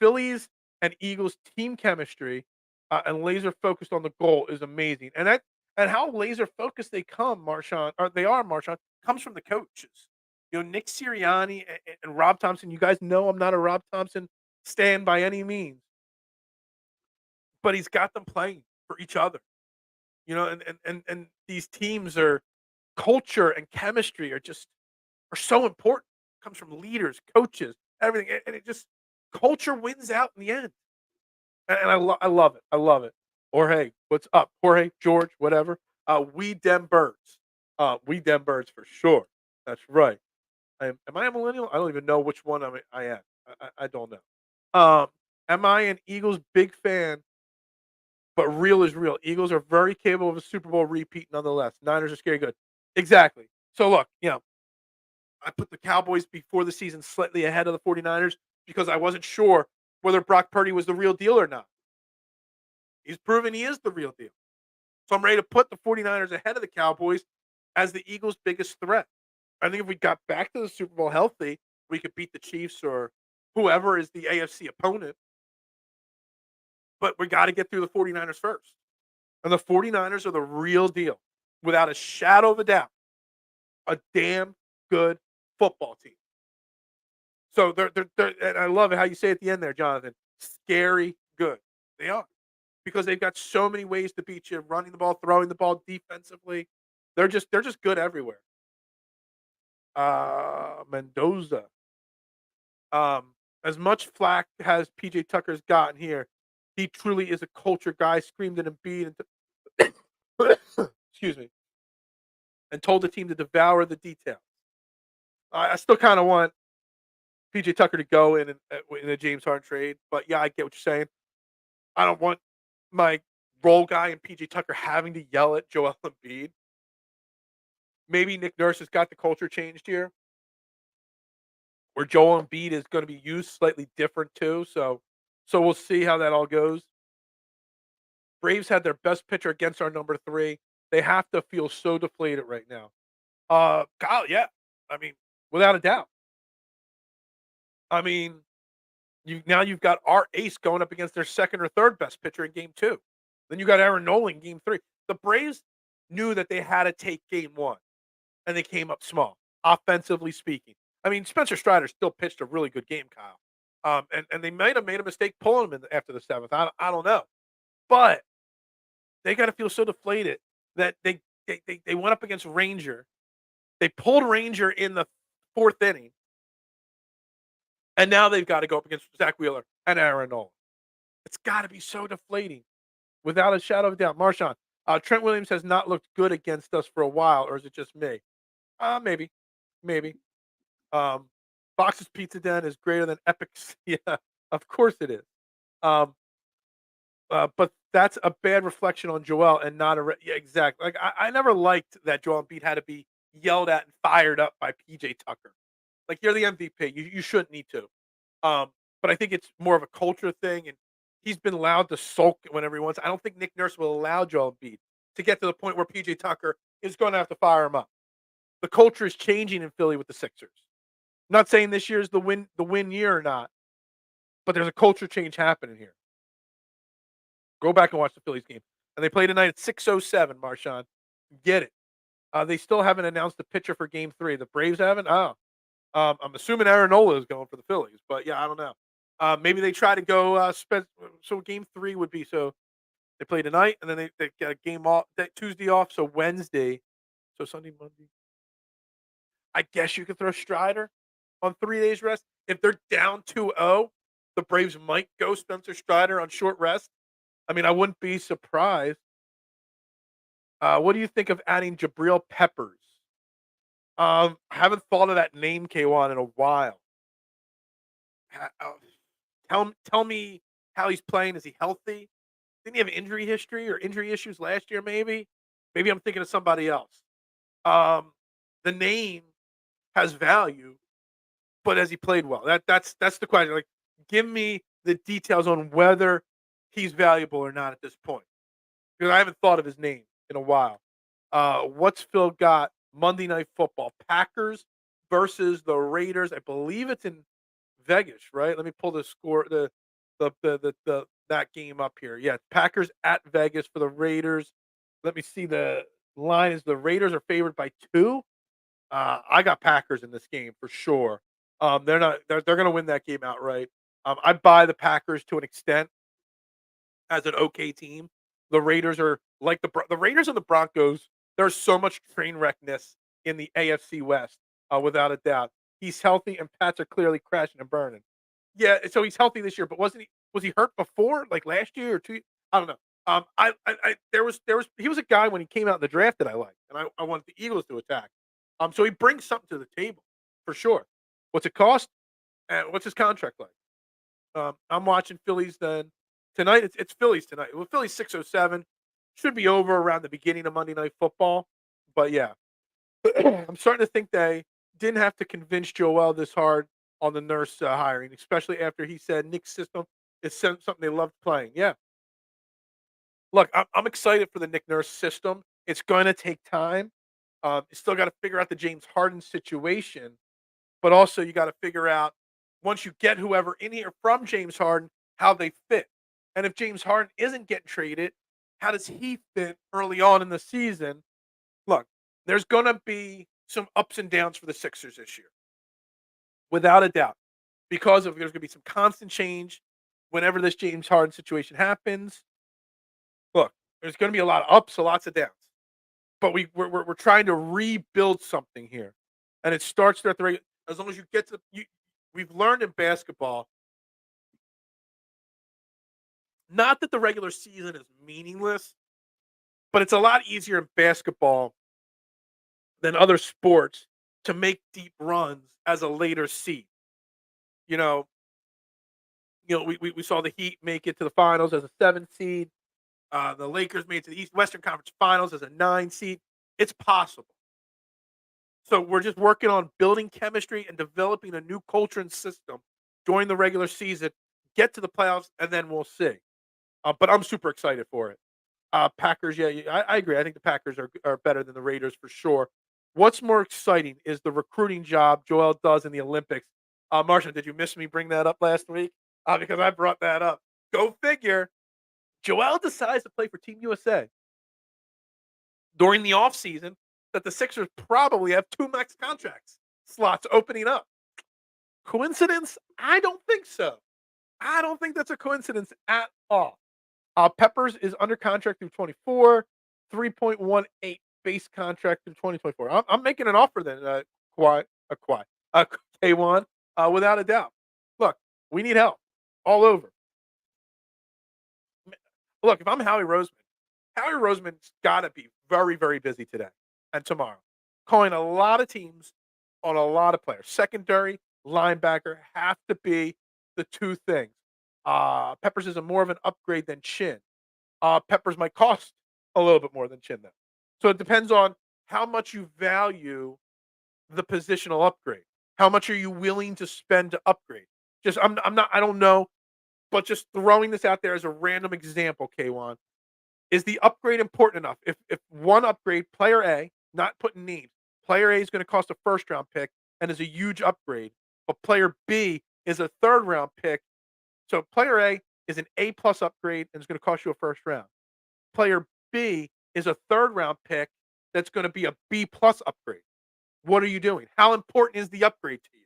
Phillies and Eagles team chemistry and laser focused on the goal is amazing. And how laser focused they come, Marshawn, or they are, Marshawn, comes from the coaches. You know, Nick Sirianni and Rob Thompson. You guys know I'm not a Rob Thompson stan by any means, but he's got them playing for each other. You know, and these teams are culture and chemistry are so important. It comes from leaders, coaches, everything, and it just culture wins out in the end. And I love it. I love it. Jorge, what's up? Jorge, George, whatever. We dem birds. We dem birds for sure. That's right. Am I a millennial? I don't even know which one I am. I don't know. Am I an Eagles big fan? But real is real. Eagles are very capable of a Super Bowl repeat nonetheless. Niners are scary good. Exactly. So look, I put the Cowboys before the season slightly ahead of the 49ers because I wasn't sure whether Brock Purdy was the real deal or not. He's proven he is the real deal. So I'm ready to put the 49ers ahead of the Cowboys as the Eagles' biggest threat. I think if we got back to the Super Bowl healthy, we could beat the Chiefs or whoever is the AFC opponent. But we got to get through the 49ers first. And the 49ers are the real deal, without a shadow of a doubt. A damn good football team. So they're and I love it how you say at the end there, Jonathan. Scary good. They are. Because they've got so many ways to beat you, running the ball, throwing the ball defensively. They're just good everywhere. Mendoza. As much flack as PJ Tucker's gotten here, he truly is a culture guy, screamed at Embiid and excuse me, and told the team to devour the details. I still kind of want PJ Tucker to go in a James Harden trade, but yeah, I get what you're saying. I don't want my role guy and PJ Tucker having to yell at Joel Embiid. Maybe Nick Nurse has got the culture changed here, where Joel Embiid is going to be used slightly different too. So we'll see how that all goes. Braves had their best pitcher against our number three. They have to feel so deflated right now. Kyle, yeah, I mean, without a doubt. I mean, you've got our ace going up against their second or third best pitcher in game two. Then you got Aaron Nola in game three. The Braves knew that they had to take game one, and they came up small, offensively speaking. I mean, Spencer Strider still pitched a really good game, Kyle. And they might have made a mistake pulling him after the seventh. I don't know. But they got to feel so deflated that they went up against Ranger. They pulled Ranger in the fourth inning, and now they've got to go up against Zach Wheeler and Aaron Nola. It's got to be so deflating, without a shadow of a doubt. Marshawn, Trent Williams has not looked good against us for a while, or is it just me? Maybe, maybe. Fox's Pizza Den is greater than Epic's. Yeah, of course it is. Um, but that's a bad reflection on Joel and not yeah, exactly. Like I never liked that Joel Embiid had to be yelled at and fired up by PJ Tucker. Like you're the MVP. You shouldn't need to. But I think it's more of a culture thing, and he's been allowed to sulk whenever he wants. I don't think Nick Nurse will allow Joel Embiid to get to the point where PJ Tucker is going to have to fire him up. The culture is changing in Philly with the Sixers. I'm not saying this year is the win year or not, but there's a culture change happening here. Go back and watch the Phillies game. And they play tonight at 6:07, Marshawn. Get it. They still haven't announced the pitcher for game three. The Braves haven't? Oh. I'm assuming Aaron Nola is going for the Phillies, but yeah, I don't know. Maybe they try to go so game three would be so they play tonight and then they get a game off that Tuesday off, so Wednesday. So Sunday, Monday. I guess you could throw Strider on 3 days rest. If they're down 2-0, the Braves might go Spencer Strider on short rest. I mean, I wouldn't be surprised. What do you think of adding Jabril Peppers? I haven't thought of that name, K1, in a while. Tell me how he's playing. Is he healthy? Didn't he have injury history or injury issues last year? Maybe I'm thinking of somebody else. Um, the name has value, but has he played well? That's the question. Like, give me the details on whether he's valuable or not at this point, because I haven't thought of his name in a while. What's Phil got? Monday Night Football, Packers versus the Raiders. I believe it's in Vegas, right? Let me pull the score, the that game up here. Yeah, Packers at Vegas for the Raiders. Let me see, the line is the Raiders are favored by 2. I got Packers in this game for sure. They're going to win that game outright. I buy the Packers to an extent as an okay team. The Raiders are like the Raiders and the Broncos. There's so much train wreckness in the AFC West, without a doubt. He's healthy, and Pats are clearly crashing and burning. Yeah, so he's healthy this year, but wasn't he? Was he hurt before, like last year or 2? I don't know. There was he was a guy when he came out in the draft that I liked, and I wanted the Eagles to attack. So he brings something to the table for sure. What's it cost? And what's his contract like? I'm watching Phillies then tonight. It's Phillies tonight. Well, Phillies 6:07 should be over around the beginning of Monday Night Football. But yeah, I'm starting to think they didn't have to convince Joel this hard on the nurse hiring, especially after he said Nick's system is something they loved playing. Yeah, look, I'm excited for the Nick Nurse system. It's going to take time. You still got to figure out the James Harden situation, but also you got to figure out, once you get whoever in here from James Harden, how they fit. And if James Harden isn't getting traded, how does he fit early on in the season? Look, there's going to be some ups and downs for the Sixers this year, without a doubt, because there's going to be some constant change whenever this James Harden situation happens. Look, there's going to be a lot of ups, so lots of downs. But we're trying to rebuild something here, and it starts there at the as long as you get to you. We've learned in basketball, not that the regular season is meaningless, but it's a lot easier in basketball than other sports to make deep runs as a later seed. You know, we saw the Heat make it to the finals as a 7 seed. The Lakers made it to the East Western Conference Finals as a 9 seed. It's possible. So we're just working on building chemistry and developing a new culture and system during the regular season. Get to the playoffs, and then we'll see. But I'm super excited for it. Packers, yeah, I agree. I think the Packers are better than the Raiders for sure. What's more exciting is the recruiting job Joel does in the Olympics. Martian, did you miss me bring that up last week? Because I brought that up. Go figure. Joel decides to play for Team USA during the offseason that the Sixers probably have 2 max contracts slots opening up. Coincidence? I don't think so. I don't think that's a coincidence at all. Peppers is under contract through 24, 3.18 base contract through 2024. I'm making an offer then, uh, K1, without a doubt. Look, we need help all over. Look, if I'm Howie Roseman's got to be very, very busy today and tomorrow, calling a lot of teams on a lot of players. Secondary, linebacker have to be the 2 things. Peppers is a more of an upgrade than Chin. Peppers might cost a little bit more than Chin, though. So it depends on how much you value the positional upgrade. How much are you willing to spend to upgrade? I'm not, I don't know, but just throwing this out there as a random example, K1, is the upgrade important enough? If one upgrade, player A, not putting names, player A is going to cost a first round pick and is a huge upgrade, but player B is a third round pick. So player A is an A plus upgrade and is going to cost you a first round. Player B is a third round pick that's going to be a B plus upgrade. What are you doing? How important is the upgrade to you?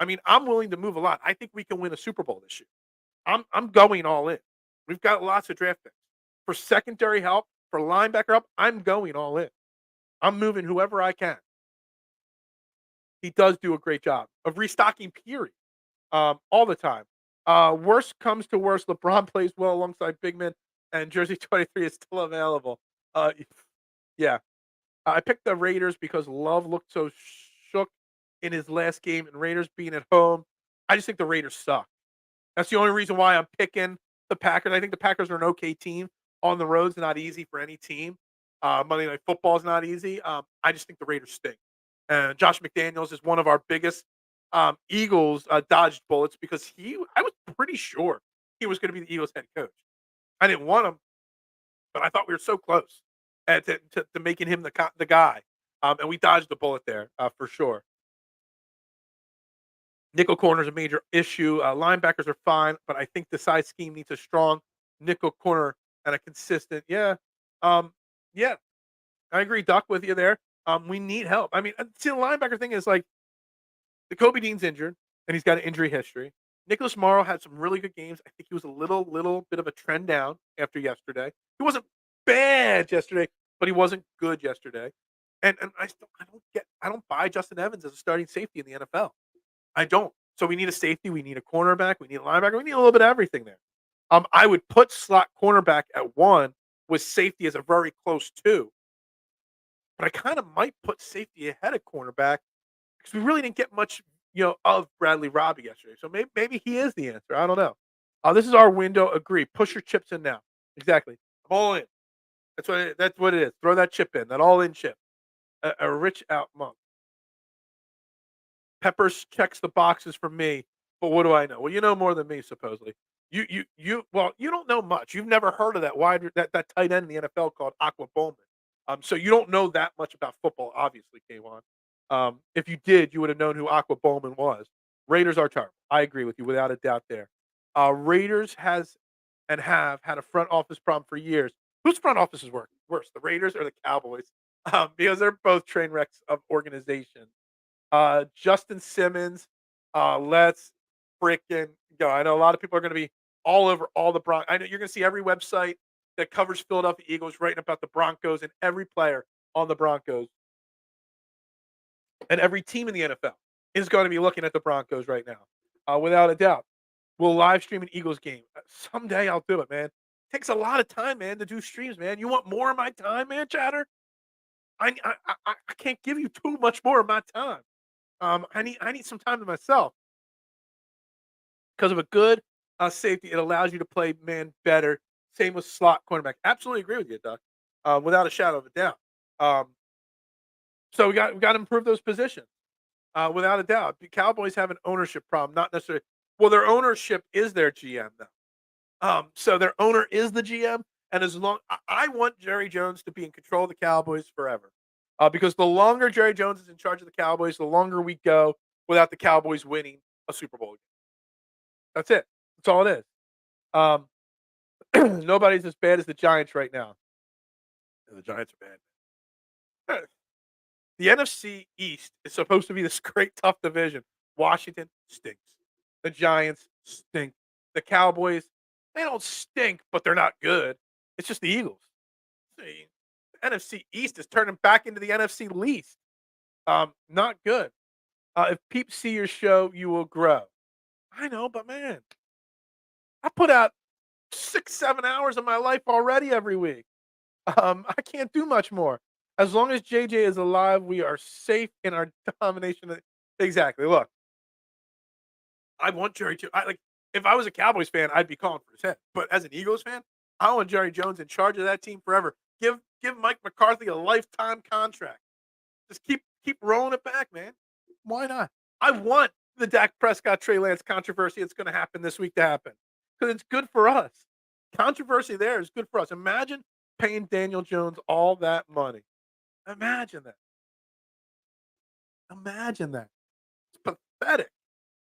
I mean, I'm willing to move a lot. I think we can win a Super Bowl this year. I'm going all in. We've got lots of draft picks. For secondary help, for linebacker help, I'm going all in. I'm moving whoever I can. He does do a great job of restocking, period, all the time. Worst comes to worst, LeBron plays well alongside big men, and jersey 23 is still available. Uh, yeah, I picked the Raiders because Love looked so shook in his last game, and Raiders being at home. I just think the Raiders suck. That's the only reason why I'm picking the Packers. I think the Packers are an okay team. On the road's not easy for any team. Monday Night Football is not easy. I just think the Raiders stink. And Josh McDaniels is one of our biggest Eagles dodged bullets because I was pretty sure he was going to be the Eagles head coach. I didn't want him, but I thought we were so close to making him the guy. And we dodged the bullet there for sure. Nickel corner is a major issue. Linebackers are fine, but I think the size scheme needs a strong nickel corner and a consistent. Yeah, yeah, I agree, Duck, with you there. We need help. I mean, see, the linebacker thing is like the Kobe Dean's injured, and he's got an injury history. Nicholas Morrow had some really good games. I think he was a little bit of a trend down after yesterday. He wasn't bad yesterday, but he wasn't good yesterday. And I don't buy Justin Evans as a starting safety in the NFL. I don't. So we need a safety, we need a cornerback, we need a linebacker, we need a little bit of everything there. I would put slot cornerback at 1 with safety as a very close 2. But I kind of might put safety ahead of cornerback because we really didn't get much, of Bradley Robbie yesterday. So maybe he is the answer. I don't know. This is our window. Agree. Push your chips in now. Exactly. I'm all in. That's what it is. Throw that chip in. That all in chip. A rich out month. Peppers checks the boxes for me, but what do I know? Well, you know more than me, supposedly. You don't know much. You've never heard of that tight end in the NFL called Aqua Bowman. So you don't know that much about football, obviously, K1. If you did, you would have known who Aqua Bowman was. Raiders are terrible. I agree with you without a doubt there. Raiders has and have had a front office problem for years. Whose front office is worse, the Raiders or the Cowboys? Because they're both train wrecks of organizations. Justin Simmons, let's freaking go. I know a lot of people are going to be all over all the Broncos. I know you're going to see every website that covers Philadelphia Eagles writing about the Broncos and every player on the Broncos. And every team in the NFL is going to be looking at the Broncos right now, without a doubt. We'll live stream an Eagles game. Someday I'll do it, man. Takes a lot of time, man, to do streams, man. You want more of my time, man, Chatter? I can't give you too much more of my time. I need some time to myself because of a good safety. It allows you to play man better. Same with slot cornerback. Absolutely agree with you, Doc. Without a shadow of a doubt. So we got to improve those positions. Without a doubt, the Cowboys have an ownership problem. Not necessarily. Well, their ownership is their GM though. So their owner is the GM, and as long I want Jerry Jones to be in control of the Cowboys forever, because the longer Jerry Jones is in charge of the Cowboys, the longer we go without the Cowboys winning a Super Bowl game. That's it. That's all it is. Nobody's as bad as the Giants right now. The Giants are bad. The NFC East is supposed to be this great tough division. Washington stinks. The Giants stink. The Cowboys, they don't stink, but they're not good. It's just the Eagles. The NFC East is turning back into the NFC least. Not good. If peeps see your show, you will grow. I know, but man, I put out 6, 7 hours of my life already every week. I can't do much more. As long as JJ is alive, we are safe in our domination. Exactly. Look, I want Jerry to. If I was a Cowboys fan, I'd be calling for his head. But as an Eagles fan, I want Jerry Jones in charge of that team forever. Give Mike McCarthy a lifetime contract. Just keep rolling it back, man. Why not? I want the Dak Prescott Trey Lance controversy that's going to happen this week to happen because it's good for us. Controversy there is good for us. Imagine paying Daniel Jones all that money. Imagine that. Imagine that. It's pathetic.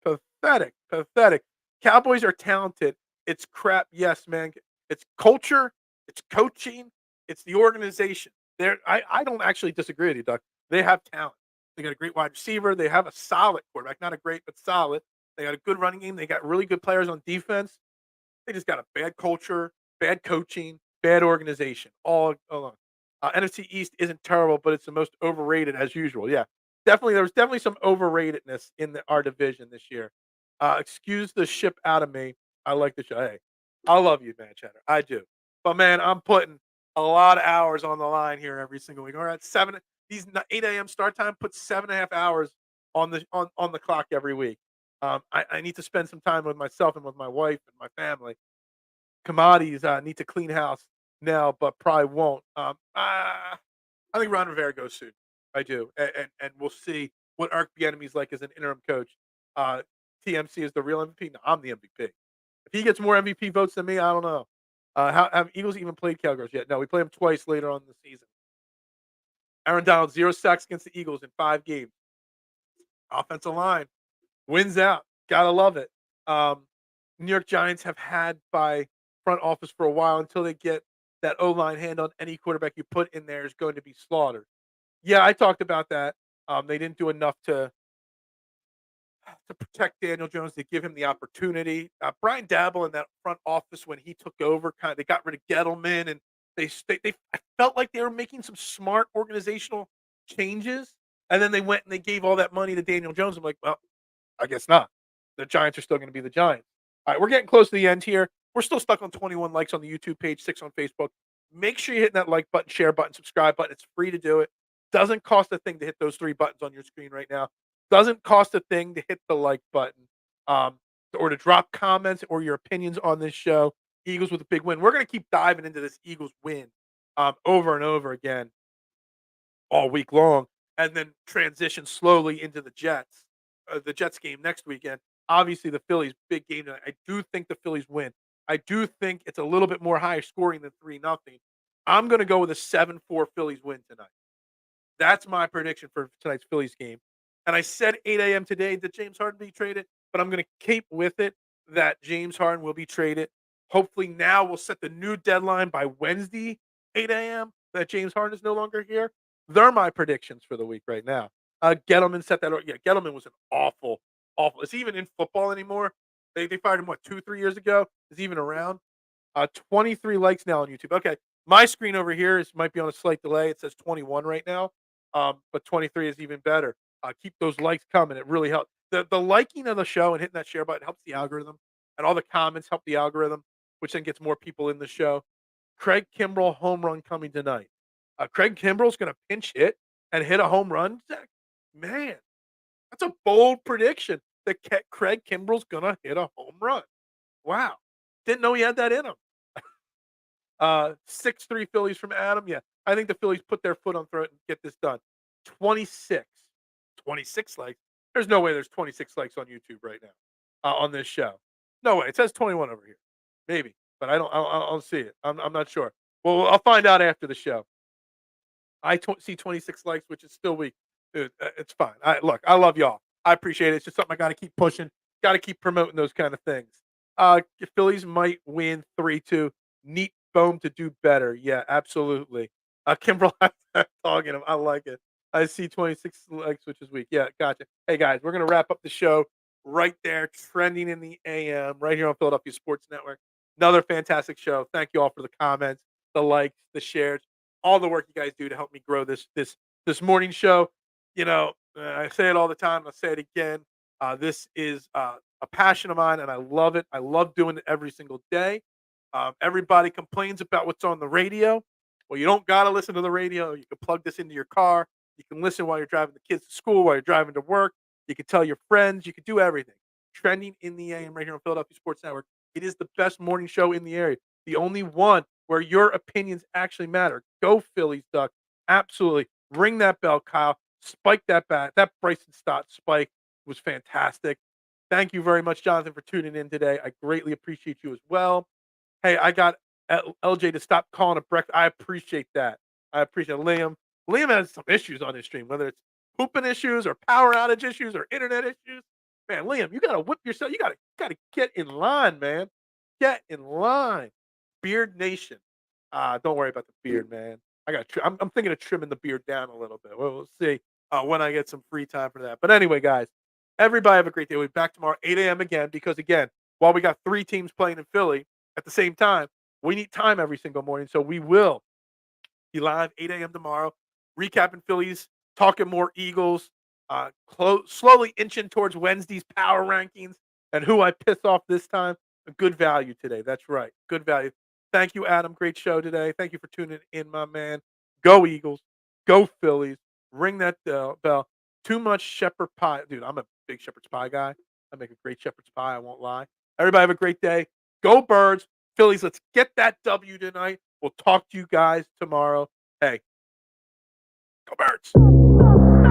Pathetic. Pathetic. Cowboys are talented. It's crap. Yes, man. It's culture. It's coaching. It's the organization. I don't actually disagree with you, Doug. They have talent. They got a great wide receiver. They have a solid quarterback. Not a great, but solid. They got a good running game. They got really good players on defense. They just got a bad culture, bad coaching, bad organization all along. NFC East isn't terrible, but it's the most overrated as usual. Yeah, definitely. There was definitely some overratedness in our division this year. Excuse the ship out of me. I like the show. Hey, I love you, man, Cheddar. I do. But man, I'm putting a lot of hours on the line here every single week. All right, 7 these 8 a.m. start time. Put 7.5 hours on the clock every week. I need to spend some time with myself and with my wife and my family. Commodities need to clean house now, but probably won't. I think Ron Rivera goes soon. I do, and we'll see what Eric Bieniemy's like as an interim coach. Uh, TMC is the real MVP. No, I'm the MVP. If he gets more MVP votes than me, I don't know. How have Eagles even played Cowgirls yet? No, we play them twice later on in the season. Aaron Donald 0 sacks against the Eagles in 5 games. Offensive line wins out. Gotta love it. New York Giants have had by front office for a while until they get that O line hand on any quarterback you put in there is going to be slaughtered. Yeah, I talked about that. They didn't do enough to protect Daniel Jones to give him the opportunity. Brian Dabble in that front office when he took over, kind of they got rid of Gettleman and they I felt like they were making some smart organizational changes, and then they went and they gave all that money to Daniel Jones. I'm like, well, I guess not. The Giants are still going to be the Giants. All right, we're getting close to the end here. We're still stuck on 21 likes on the YouTube page, 6 on Facebook. Make sure you're hitting that like button, share button, subscribe button. It's free to do it. Doesn't cost a thing to hit those 3 buttons on your screen right now. Doesn't cost a thing to hit the like button, um, or to drop comments or your opinions on this show. Eagles with a big win. We're going to keep diving into this Eagles win over and over again all week long, and then transition slowly into the Jets game next weekend. Obviously, the Phillies big game tonight. I do think the Phillies win. I do think it's a little bit more high scoring than 3-0. I'm going to go with a 7-4 Phillies win tonight. That's my prediction for tonight's Phillies game. And I said 8 a.m. today that James Harden be traded, but I'm going to keep with it that James Harden will be traded. Hopefully, now we'll set the new deadline by Wednesday, 8 a.m., that James Harden is no longer here. They're my predictions for the week right now. Gettleman set that. Yeah, Gettleman was an awful. Is he even in football anymore? They fired him, what, 2, 3 years ago? Is he even around? 23 likes now on YouTube. Okay. My screen over here might be on a slight delay. It says 21 right now. But 23 is even better. Keep those likes coming. It really helps. The liking of the show and hitting that share button helps the algorithm, and all the comments help the algorithm, which then gets more people in the show. Craig Kimbrell home run coming tonight. Craig Kimbrell's going to pinch hit and hit a home run. Man, that's a bold prediction that Craig Kimbrell's going to hit a home run. Wow. Didn't know he had that in him. 6-3 Phillies from Adam. Yeah, I think the Phillies put their foot on throat and get this done. 26. 26 likes. There's no way there's 26 likes on YouTube right now on this show. No way. It says 21 over here. Maybe, but I don't see it. I'm not sure. Well, I'll find out after the show. See 26 likes, which is still weak. Dude, it's fine. Look, I love y'all. I appreciate it. It's just something I got to keep pushing. Got to keep promoting those kind of things. Phillies might win 3-2. Neat foam to do better. Yeah, absolutely. Kimbrel talking him. I like it. I see 26 likes, which is weak. Yeah, gotcha. Hey guys, we're gonna wrap up the show right there, trending in the AM, right here on Philadelphia Sports Network. Another fantastic show. Thank you all for the comments, the likes, the shares, all the work you guys do to help me grow this morning show. I say it all the time. I'll say it again. This is a passion of mine, and I love it. I love doing it every single day. Everybody complains about what's on the radio. Well, you don't got to listen to the radio. You can plug this into your car. You can listen while you're driving the kids to school, while you're driving to work. You can tell your friends. You can do everything. Trending in the AM right here on Philadelphia Sports Network. It is the best morning show in the area. The only one where your opinions actually matter. Go Phillies, Duck. Absolutely. Ring that bell, Kyle. Spike that bat. That Bryson Stott spike was fantastic. Thank you very much, Jonathan, for tuning in today. I greatly appreciate you as well. Hey, I got LJ to stop calling it breakfast. I appreciate that. I appreciate Liam. Liam has some issues on his stream, whether it's pooping issues or power outage issues or internet issues. Man, Liam, you gotta whip yourself. You gotta get in line, man. Get in line. Beard Nation. Don't worry about the beard, man. I'm thinking of trimming the beard down a little bit. We'll see when I get some free time for that. But anyway, guys, everybody have a great day. We'll be back tomorrow, 8 a.m. again, because again, while we got 3 teams playing in Philly at the same time, we need time every single morning. So we will be live 8 a.m. tomorrow, recapping Phillies, talking more Eagles, slowly inching towards Wednesday's power rankings and who I piss off this time. A good value today. That's right. Good value. Thank you, Adam. Great show today. Thank you for tuning in, my man. Go Eagles. Go Phillies. Ring that bell. Too much shepherd pie. Dude, I'm a big shepherd's pie guy. I make a great shepherd's pie, I won't lie. Everybody have a great day. Go Birds. Phillies, let's get that W tonight. We'll talk to you guys tomorrow. Hey, go Birds.